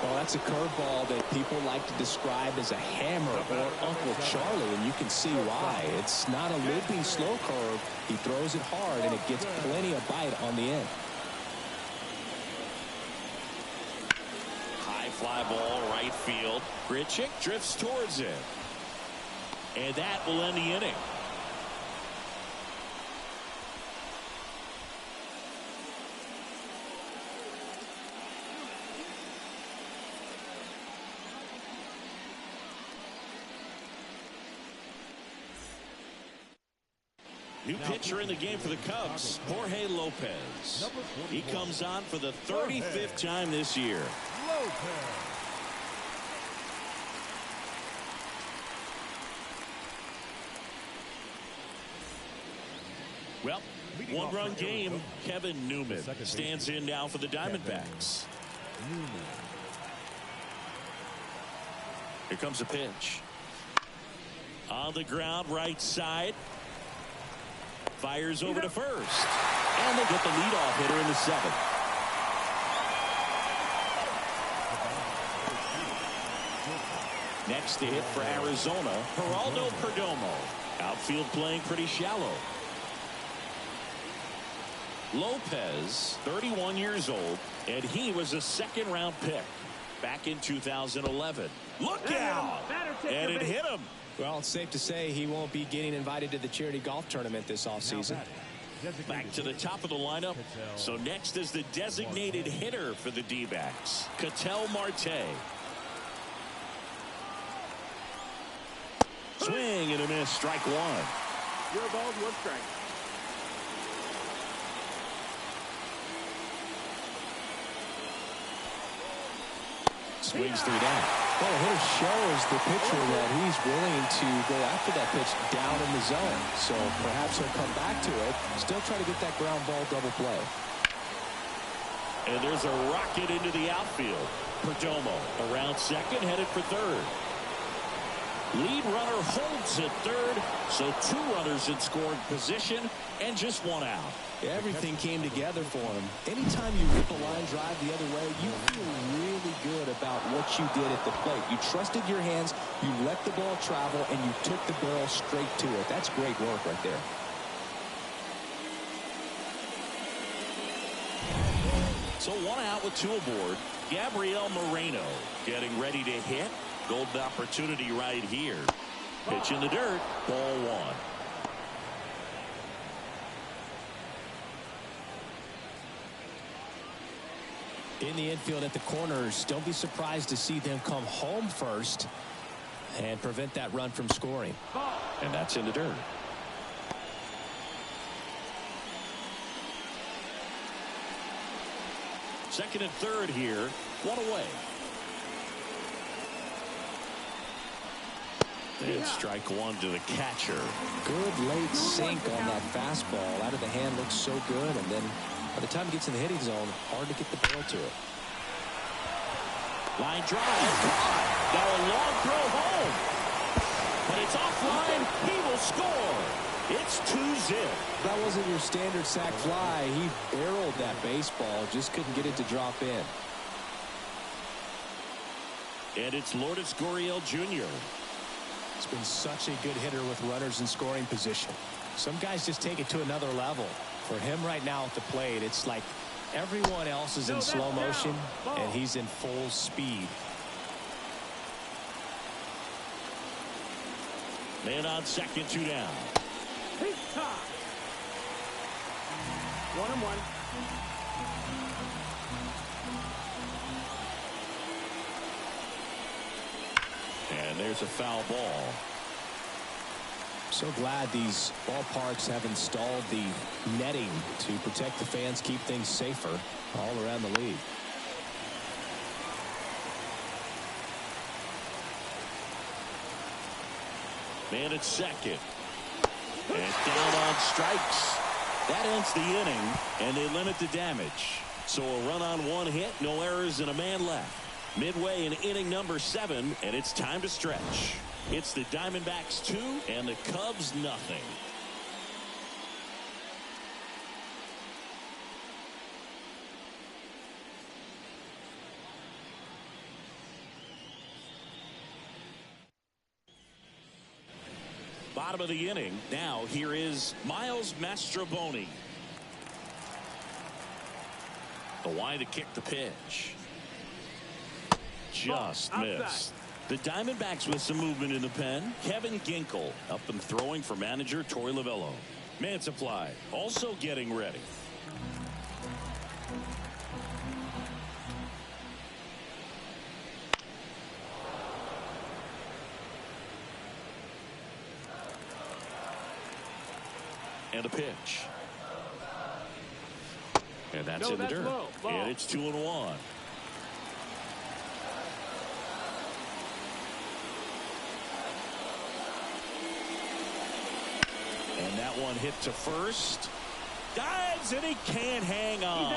Well, that's a curveball that people like to describe as a hammer or Uncle Charlie, and you can see why. It's not a looping slow curve. He throws it hard, and it gets plenty of bite on the end. High fly ball, right field. Grichuk drifts towards it. And that will end the inning. New pitcher in the game for the Cubs, Jorge Lopez. He comes on for the 35th time this year. Well, one-run game. Kevin Newman stands in now for the Diamondbacks. Here comes a pitch. On the ground, right side. Fires over to first. And they get the leadoff hitter in the 7th. Next to hit for Arizona, Geraldo Perdomo. Outfield playing pretty shallow. Lopez, 31 years old, and he was a second-round pick back in 2011. Look out! And it hit him. Well, it's safe to say he won't be getting invited to the charity golf tournament this offseason. Back to the top of the lineup. So next is the designated hitter for the D-backs, Ketel Marte. Swing and a miss, strike one. Your ball, one strike. Swings through that. Well, the hitter shows the pitcher that he's willing to go after that pitch down in the zone. So perhaps he'll come back to it. Still try to get that ground ball double play. And there's a rocket into the outfield. Perdomo around second, headed for third. Lead runner holds at third, so two runners in scoring position and just one out. Everything came together for him. Anytime you rip a line drive the other way, you feel really good about what you did at the plate. You trusted your hands, you let the ball travel, and you took the barrel straight to it. That's great work right there. So one out with two aboard. Gabriel Moreno getting ready to hit. Golden opportunity right here. Pitch in the dirt. Ball one. In the infield at the corners, don't be surprised to see them come home first and prevent that run from scoring. And that's in the dirt. Second and third here. One away. And strike one to the catcher. Good late sink on that fastball. Out of the hand, looks so good. And then by the time it gets in the hitting zone, hard to get the barrel to it. Line drive. Now a long throw home. But it's offline. He will score. It's 2-zip. That wasn't your standard sac fly. He barreled that baseball. Just couldn't get it to drop in. And it's Lourdes Gurriel Jr. He's been such a good hitter with runners in scoring position. Some guys just take it to another level. For him right now at the plate, it's like everyone else is in slow motion and he's in full speed. Man on second, two down. He's top. 1-1. And there's a foul ball. So glad these ballparks have installed the netting to protect the fans, keep things safer all around the league. Man at second. And down on strikes. That ends the inning, and they limit the damage. So a run on one hit, no errors, and a man left. Midway in inning number 7, and it's time to stretch. It's the Diamondbacks 2 and the Cubs nothing. Bottom of the inning. Now here is Miles Mastrobuoni. The wide to kick the pitch. Just missed. The Diamondbacks with some movement in the pen. Kevin Ginkel up and throwing for manager Torey Lovullo. Man supply also getting ready. And a pitch. And that's in the dirt. And it's 2-1. And that one hit to first. Dives and he can't hang on.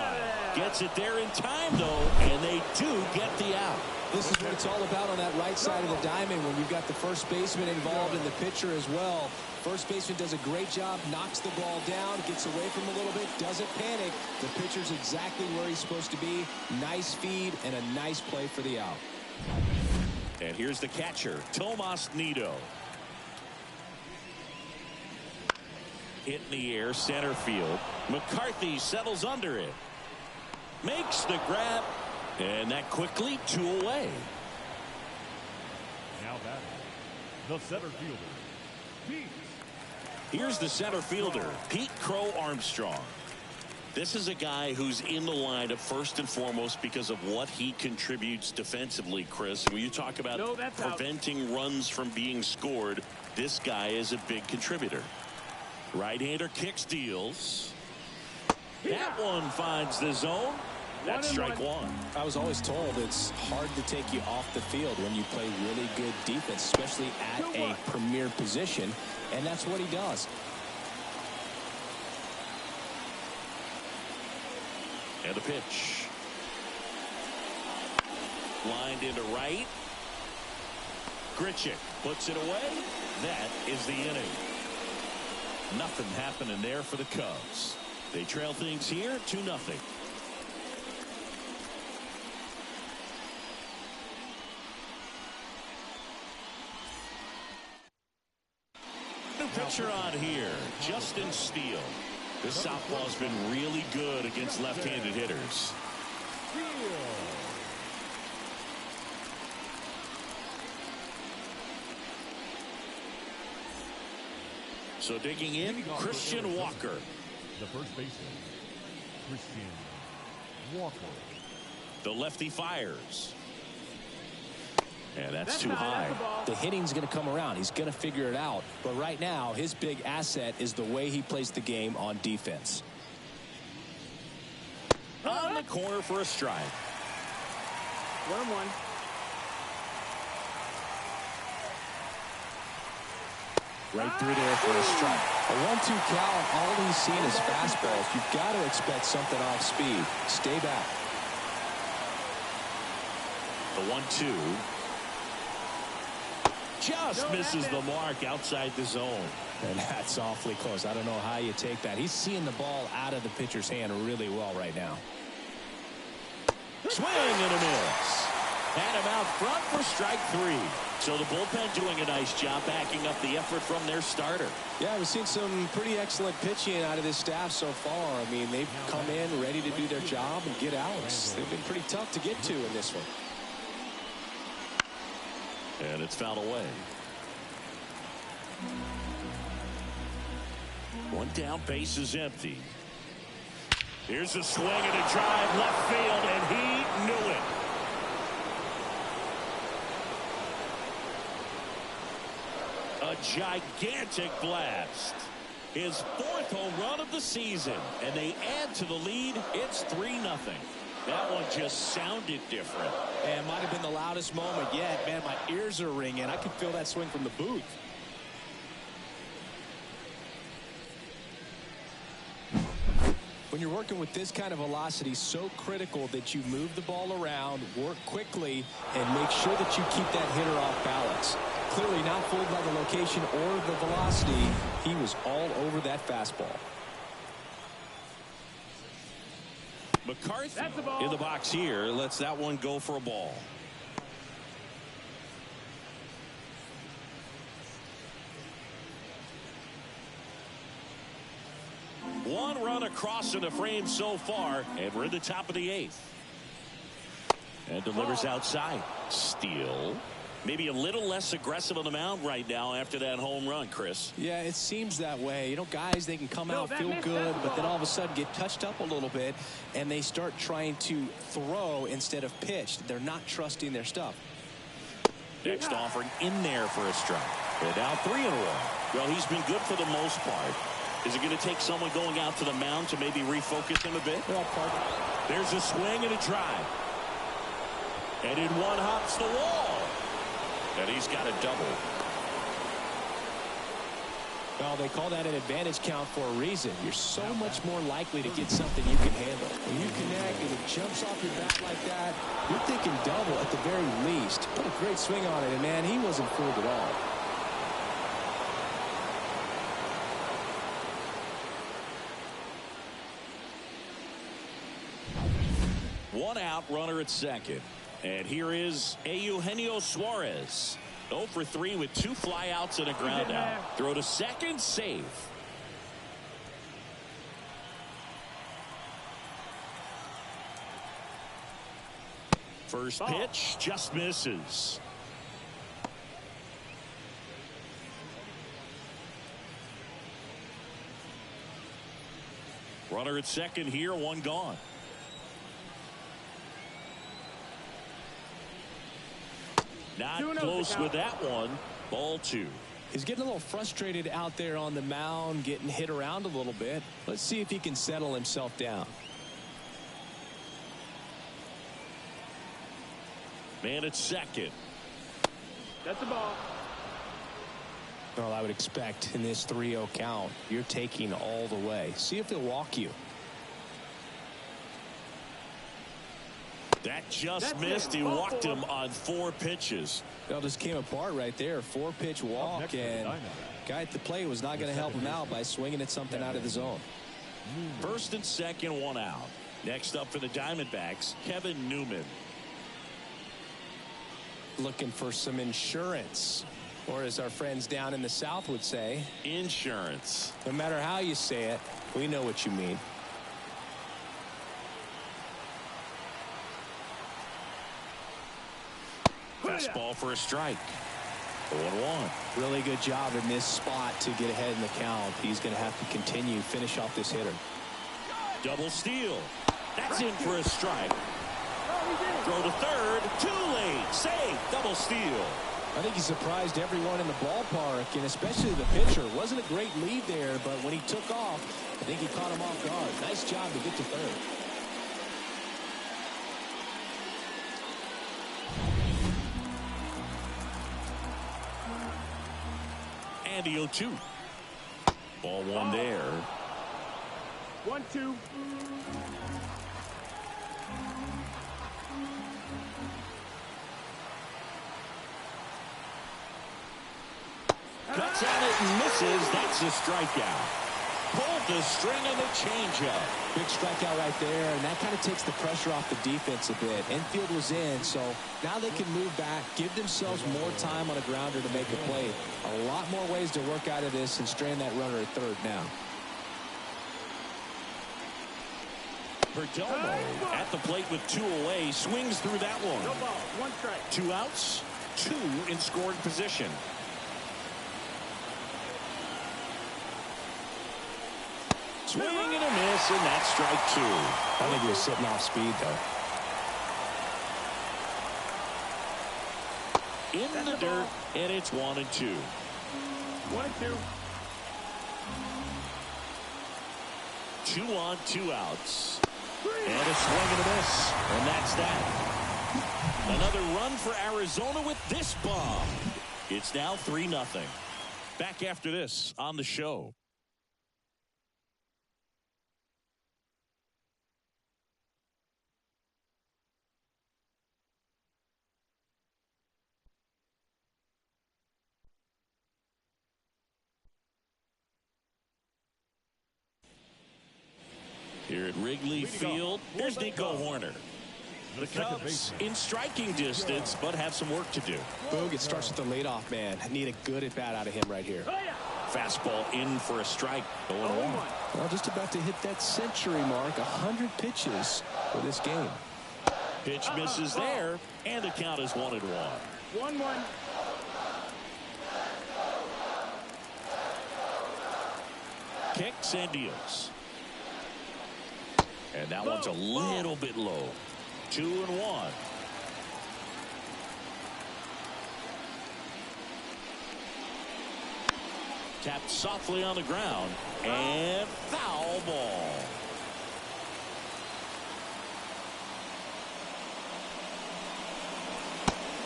Gets it there in time though, and they do get the out. This is what it's all about on that right side of the diamond when you've got the first baseman involved and the pitcher as well. First baseman does a great job, knocks the ball down, gets away from him a little bit, doesn't panic. The pitcher's exactly where he's supposed to be. Nice feed and a nice play for the out. And here's the catcher, Tomas Nido. Hit in the air, center field. McCarthy settles under it. Makes the grab. And that quickly 2 away. Now batting, the center fielder, Pete. Here's the center fielder, Pete Crow Armstrong. This is a guy who's in the lineup first and foremost because of what he contributes defensively, Chris. When you talk about preventing runs from being scored, this guy is a big contributor. Right-hander kicks, deals. That one finds the zone. That's strike one. I was always told it's hard to take you off the field when you play really good defense, especially at a premier position, and that's what he does. And a pitch. Lined into right. Grichuk puts it away. That is the inning. Nothing happening there for the Cubs. They trail things here 2-0. New pitcher on here, Justin Steele. This southpaw's been really good against left-handed hitters. So digging in, Christian Walker. The first baseman, Christian Walker. The lefty fires. And that's too high. The hitting's going to come around. He's going to figure it out. But right now, his big asset is the way he plays the game on defense. On the corner for a strike. 1-1. Right through there for a strike. A 1-2 count. All he's seen is fastballs. You've got to expect something off speed. Stay back. The 1-2. Just misses the mark outside the zone. And that's awfully close. I don't know how you take that. He's seeing the ball out of the pitcher's hand really well right now. Swing and a miss. Had him out front for strike 3. So the bullpen doing a nice job backing up the effort from their starter. Yeah, we've seen some pretty excellent pitching out of this staff so far. I mean, they've come in ready to do their job and get outs. They've been pretty tough to get to in this one. And it's fouled away. One down, base is empty. Here's a swing and a drive left field, and he knew it. A gigantic blast. His 4th home run of the season, and they add to the lead. It's 3-0. That one just sounded different. And might have been the loudest moment yet. Man, my ears are ringing. I could feel that swing from the booth. When you're working with this kind of velocity, so critical that you move the ball around, work quickly, and make sure that you keep that hitter off balance. Clearly not fooled by the location or the velocity. He was all over that fastball. McCarthy in the box here lets that one go for a ball. One run across in the frame so far, and we're in the top of the 8th. And delivers outside. Steele. Maybe a little less aggressive on the mound right now after that home run, Chris. Yeah, it seems that way. You know, guys, they can come out, feel good, but then all of a sudden get touched up a little bit, and they start trying to throw instead of pitch. They're not trusting their stuff. Next offering in there for a strike. And now 3 in a row. Well, he's been good for the most part. Is it going to take someone going out to the mound to maybe refocus him a bit? There's a swing and a drive. And in one hops the wall. And he's got a double. Well, they call that an advantage count for a reason. You're so much more likely to get something you can handle. When you connect and it jumps off your bat like that, you're thinking double at the very least. Put a great swing on it, and man, he wasn't fooled at all. One out, runner at second. And here is Eugenio Suarez. 0 for 3 with 2 flyouts and a ground out. Throw to second, safe. First pitch just misses. Runner at second here, one gone. Not close with that one. Ball 2. He's getting a little frustrated out there on the mound, getting hit around a little bit. Let's see if he can settle himself down. Man at second. That's the ball. Well, I would expect in this 3-0 count, you're taking all the way. See if he'll walk you. That just missed. He walked him on 4 pitches. It just came apart right there. 4-pitch walk, and guy at the plate was not going to help him out by swinging at something out of the zone. First and second, one out. Next up for the Diamondbacks, Kevin Newman. Looking for some insurance, or as our friends down in the South would say, insurance. No matter how you say it, we know what you mean. Fastball for a strike. 0-1. Really good job in this spot to get ahead in the count. He's going to have to finish off this hitter. Double steal. That's in for a strike. Throw to third. Too late. Save. Double steal. I think he surprised everyone in the ballpark, and especially the pitcher. Wasn't a great lead there, but when he took off, I think he caught him off guard. Nice job to get to third. And the 0-2. Ball 1 there. 1-2. Cuts at it and misses. That's a strikeout. Pulled the string of the changeup. Big strikeout right there, and that kind of takes the pressure off the defense a bit. Infield was in, so now they can move back, give themselves more time on a grounder to make a play. A lot more ways to work out of this and strand that runner at third now. Perdomo at the plate with 2 away. Swings through that one. No ball. 1 strike. 2 outs. 2 in scoring position. Swing and a miss, and that's strike 2. I think he was sitting off speed, though. In the dirt, and it's 1-2. 1-2. 2 on, 2 outs. And a swing and a miss. And that's that. Another run for Arizona with this bomb. It's now 3-0. Back after this on the show. Here at Wrigley Field, here's Nico Horner. The Cubs in striking distance, but have some work to do. Boog, it starts with the leadoff man. Need a good at-bat out of him right here. Fastball in for a strike. 0-1. Well, just about to hit that century mark. 100 pitches for this game. Pitch misses there, and the count is 1-1. 1-1. Kicks and deals. And that one's a little bit low. 2-1. Tapped softly on the ground. And foul ball.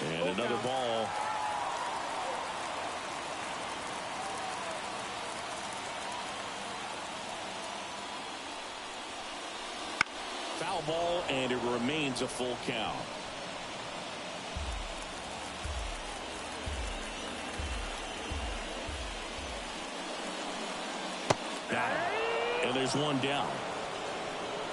And another ball. Foul ball, and it remains a full count. Got it. And there's one down.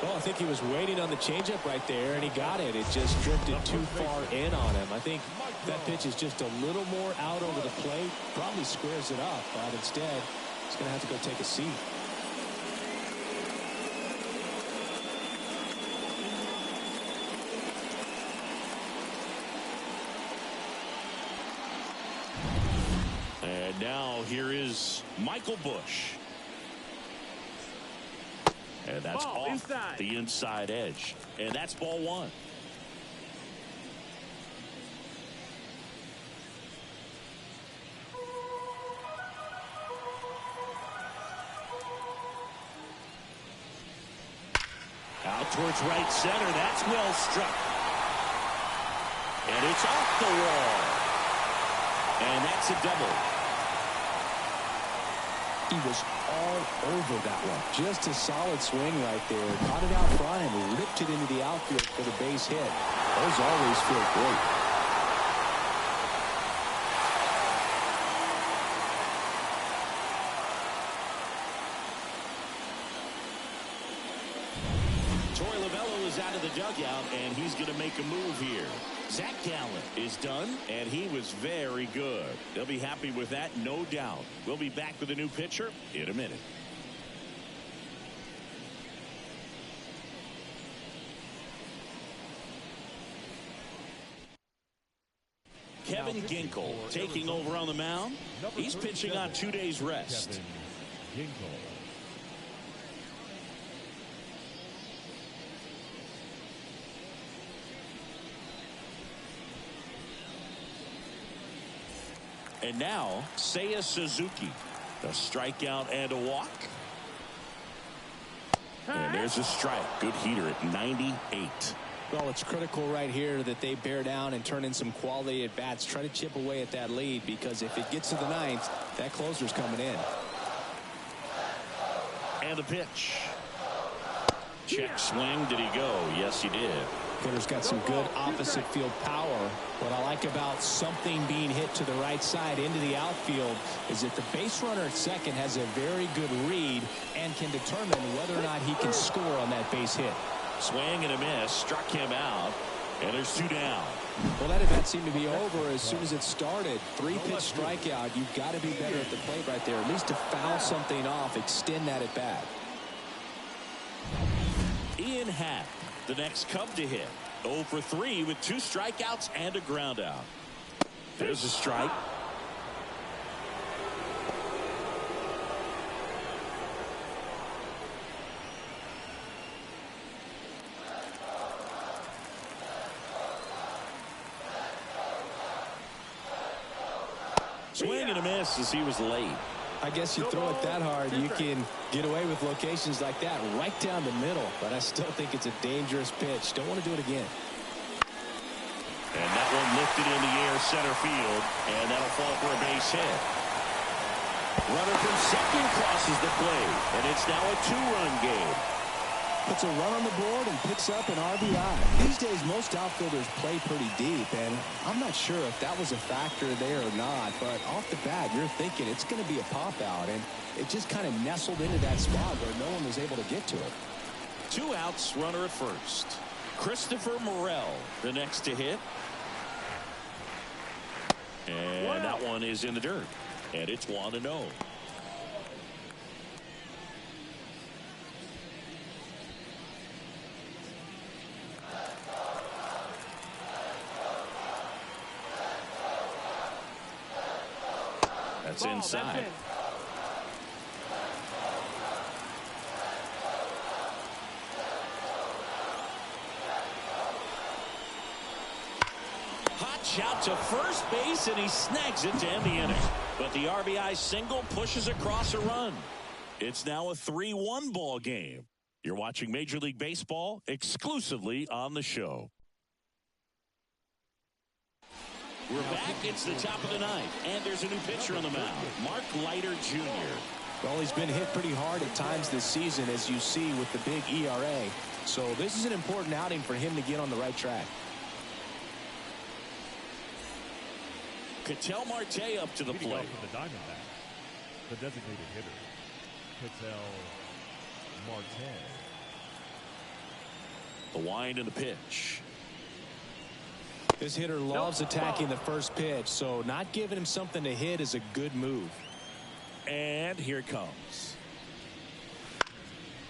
Well, I think he was waiting on the changeup right there, and he got it. It just drifted too far in on him. I think that pitch is just a little more out over the plate. Probably squares it up, but instead, he's going to have to go take a seat. And now here is Michael Busch. And that's Ball off inside. the inside edge. And that's ball one. Out towards right center. That's well struck. And it's off the wall. And that's a double. He was all over that one. Just a solid swing right there. Caught it out front and ripped it into the outfield for the base hit. Those always feel great. Out of the dugout, and he's going to make a move here. Zach Gallen is done, and he was very good. They'll be happy with that, no doubt. We'll be back with a new pitcher in a minute. Kevin Ginkel taking over on the mound. He's pitching on 2 days rest. Kevin Ginkel. And now, Seiya Suzuki. A strikeout and a walk. And there's a strike. Good heater at 98. Well, it's critical right here that they bear down and turn in some quality at bats. Try to chip away at that lead, because if it gets to the ninth, that closer's coming in. And the pitch. Check swing. Did he go? Yes, he did. Hitter's got some good opposite field power. What I like about something being hit to the right side into the outfield is that the base runner at second has a very good read and can determine whether or not he can score on that base hit. Swing and a miss. Struck him out. And there's 2 down. Well, that event seemed to be over as soon as it started. 3-pitch strikeout. You've got to be better at the plate right there. At least to foul something off, extend that at bat. Ian Happ, the next Cub to hit. 0 for 3 with 2 strikeouts and a ground out. There's a strike. Swing and a miss as he was late. I guess you throw it that hard, you can get away with locations like that right down the middle. But I still think it's a dangerous pitch. Don't want to do it again. And that one lifted in the air center field. And that'll fall for a base hit. Runner from second crosses the plate. And it's now a 2-run game. Puts a run on the board and picks up an RBI. These days, most outfielders play pretty deep, and I'm not sure if that was a factor there or not, but off the bat, you're thinking it's going to be a pop-out, and it just kind of nestled into that spot where no one was able to get to it. 2 outs, runner at first. Christopher Morel, the next to hit. And that one is in the dirt, and it's 1-0. That's inside. Hot shot to first base, and he snags it to end the inning. But the RBI single pushes across a run. It's now a 3-1 ball game. You're watching Major League Baseball exclusively on the show. We're back. It's the top of the ninth, and there's a new pitcher on the mound, Mark Leiter Jr. Well, he's been hit pretty hard at times this season, as you see with the big ERA. So this is an important outing for him to get on the right track. Ketel Marte up to the Leading plate. off for the Diamondbacks, the designated hitter, Ketel Marte. The wind and the pitch. This hitter loves attacking the first pitch, so not giving him something to hit is a good move. And here it comes.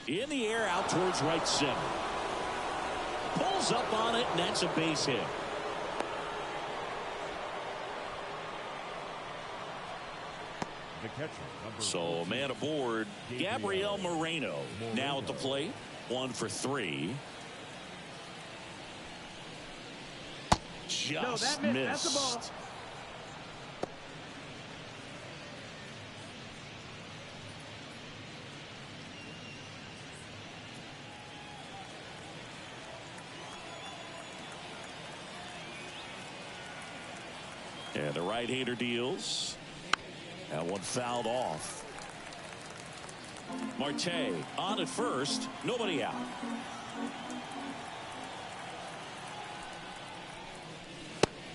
In the air, out towards right center. Pulls up on it, and that's a base hit. The catcher, number So 14, man aboard, Gabriel Moreno. Now at the plate, 1 for 3. No, Just that missed. That's the ball. missed. And the right-hander deals. That one fouled off. Marte on at first. Nobody out.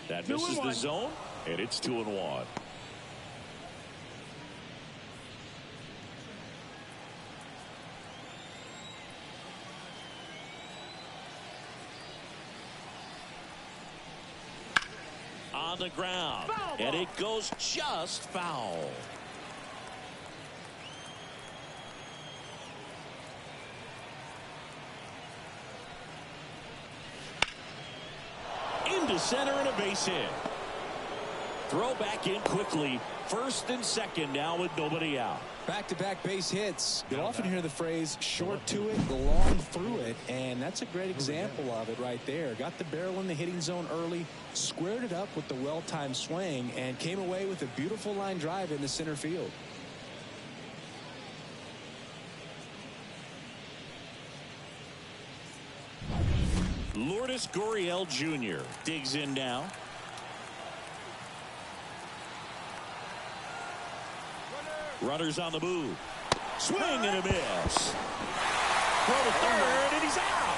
That misses the zone, and it's 2-1. On the ground, and it goes just foul. Into center and a base hit. Throw back in quickly. First and second now with nobody out. Back-to-back base hits. You'll often hear the phrase short to it, long through it, and that's a great example of it right there. Got the barrel in the hitting zone early, squared it up with the well-timed swing, and came away with a beautiful line drive in the center field. Lourdes Gurriel Jr. digs in now. Runners on the move. Swing and a miss. Throw to third, and he's out.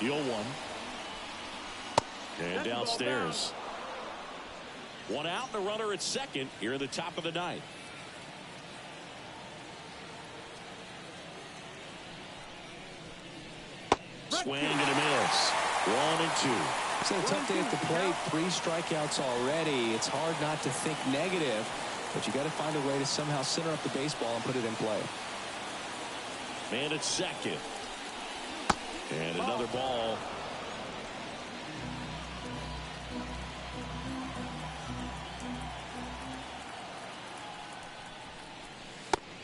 The 0-1. And downstairs. One out and a runner at second here in the top of the ninth. Swing and a miss. 1-2. It's a tough day at the plate. 3 strikeouts already. It's hard not to think negative, but you got to find a way to somehow center up the baseball and put it in play. Man at second. And another ball.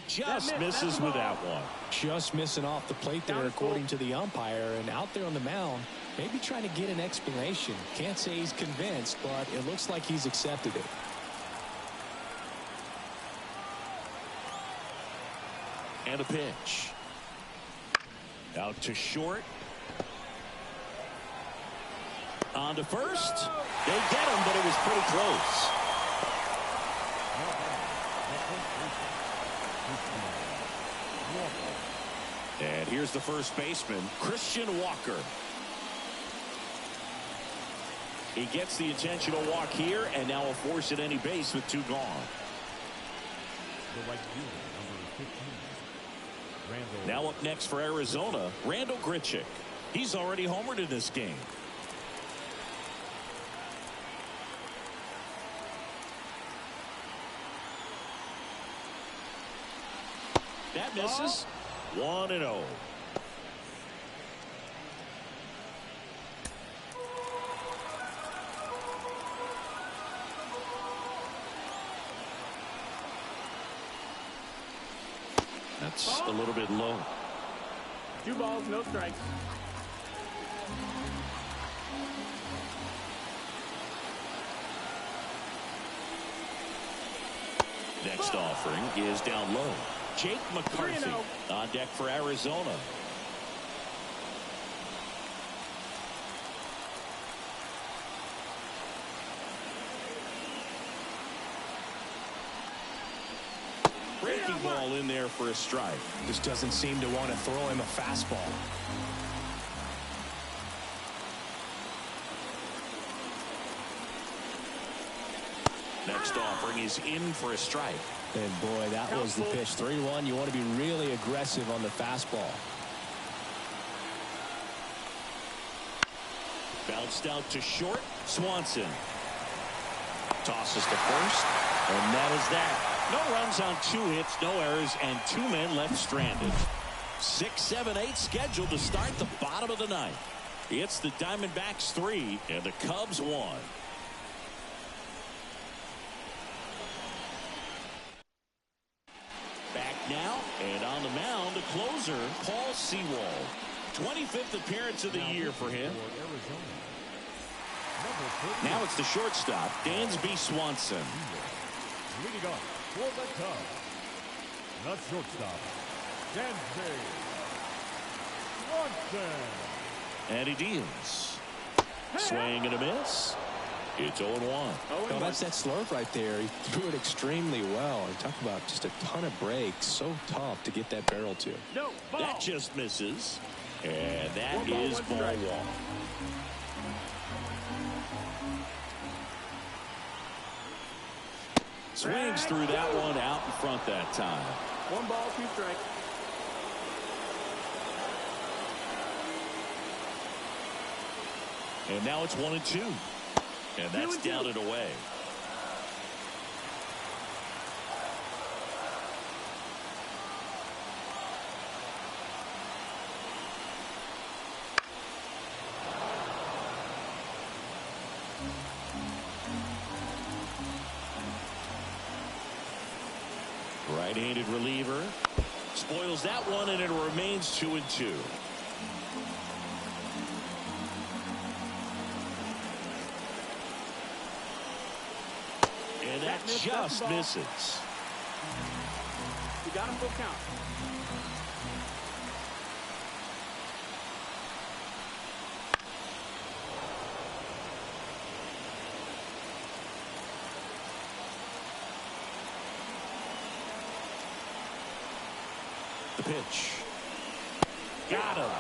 Just misses with that one. Just missing off the plate there, according to the umpire, and out there on the mound, maybe trying to get an explanation. Can't say he's convinced, but it looks like he's accepted it. And a pitch. Out to short. On to first. They get him, but it was pretty close. And here's the first baseman, Christian Walker. He gets the intentional walk here, and now a force at any base with 2 gone. The right fielder, number 15, Randall. Now up next for Arizona, Randall Grichuk. He's already homered in this game. That misses. 1-0. That's a little bit low. 2 balls, no strikes. Next offering is down low. Jake McCarthy on deck for Arizona. Breaking ball in there for a strike. Just doesn't seem to want to throw him a fastball. Next offering is in for a strike. And boy, that was the pitch. 3-1. You want to be really aggressive on the fastball. Bounced out to short. Swanson tosses to first, and that is that. No runs on 2 hits, no errors, and 2 men left stranded. 6, 7, 8 scheduled to start the bottom of the ninth. It's the Diamondbacks 3 and the Cubs 1. Back now, and on the mound, the closer, Paul Sewald. 25th appearance of the year for him. Now it's the shortstop, Dansby Swanson. Leading off for the Cubs, the shortstop, Dansby Swanson. And he deals. Swing and a miss. It's 0-1. Oh, that's that slurve right there. He threw it extremely well. And talk about just a ton of breaks. So tough to get that barrel to. No, ball. That just misses. And that is ball 1. Swings through that one out in front that time. 1 ball, 2 strikes. And now it's 1-2. And that's down and away. Right-handed reliever. Spoils that one, and it remains 2-2. And that just misses. You got him full count. The pitch. Got him.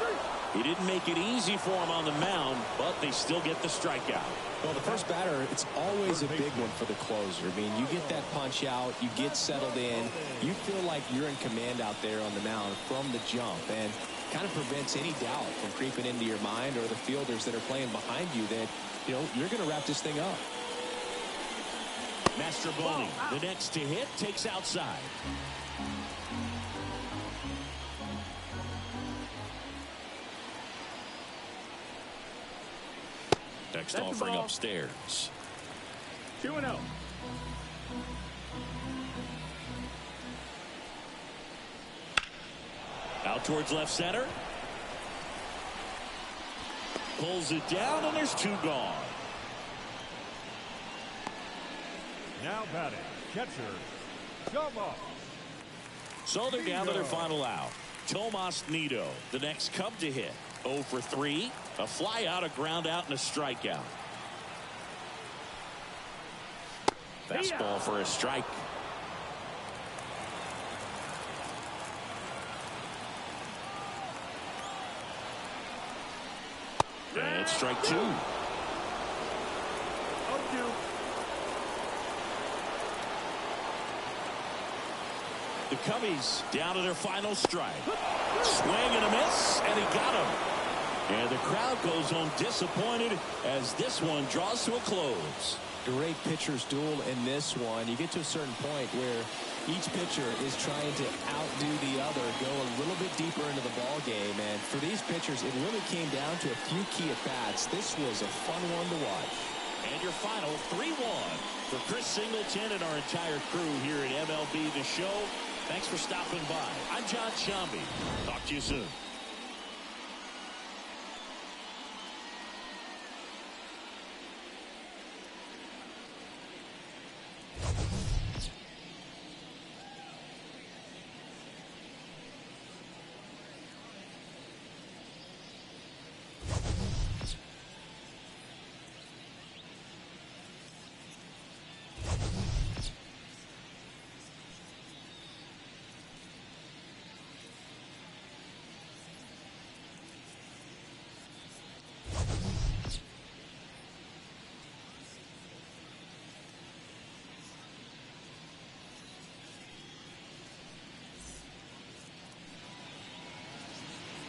He didn't make it easy for him on the mound, but they still get the strikeout. Well, the first batter, it's always a big one for the closer. I mean, you get that punch out, you get settled in, you feel like you're in command out there on the mound from the jump, and kind of prevents any doubt from creeping into your mind or the fielders that are playing behind you that, you know, you're going to wrap this thing up. Mastroboni, the next to hit, takes outside. Next offering upstairs. 2-0. Out towards left center. Pulls it down, and there's 2 gone. Now batting, catcher, Tomas. So they're down to their final out. Tomas Nido, the next Cub to hit. 0 for 3. A fly out, a ground out, and a strikeout. Fastball for a strike. And it's strike 2. 0-2. The Cubbies down to their final strike. Swing and a miss, and he got him. And the crowd goes home disappointed as this one draws to a close. Great pitcher's duel in this one. You get to a certain point where each pitcher is trying to outdo the other, go a little bit deeper into the ball game. And for these pitchers, it really came down to a few key at-bats. This was a fun one to watch. And your final 3-1 for Chris Singleton and our entire crew here at MLB The Show. Thanks for stopping by. I'm John Shambi. Talk to you soon.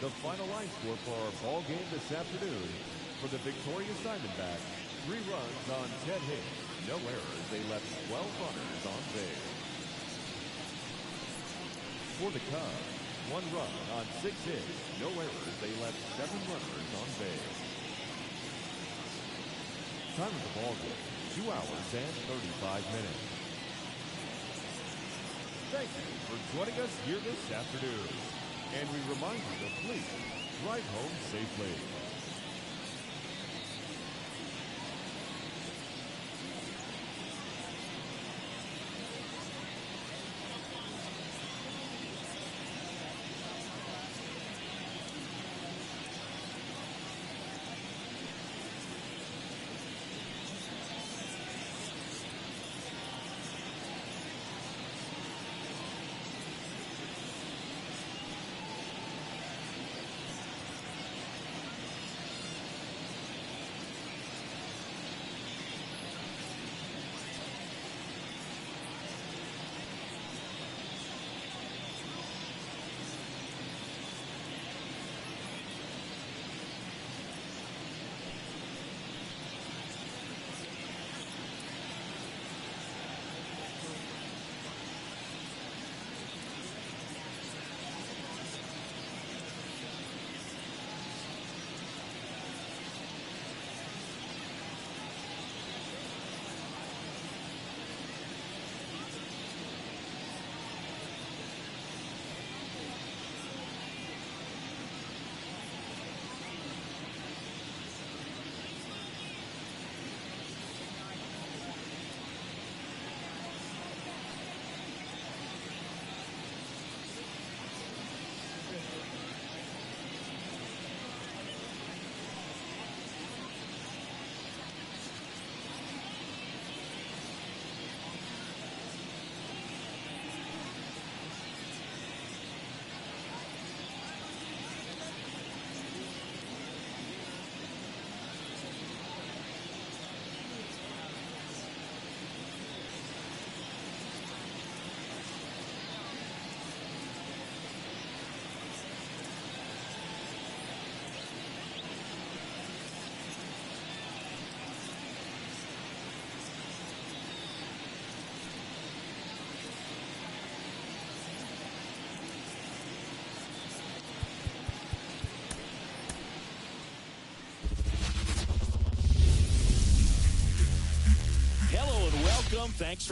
The final line score for our ball game this afternoon. For the victorious Diamondbacks, 3 runs on 10 hits. No errors. They left 12 runners on base. For the Cubs, 1 run on 6 hits, no errors. They left 7 runners on base. Time of the ball game, 2 hours and 35 minutes. Thank you for joining us here this afternoon. And we remind you to please drive home safely. Thanks for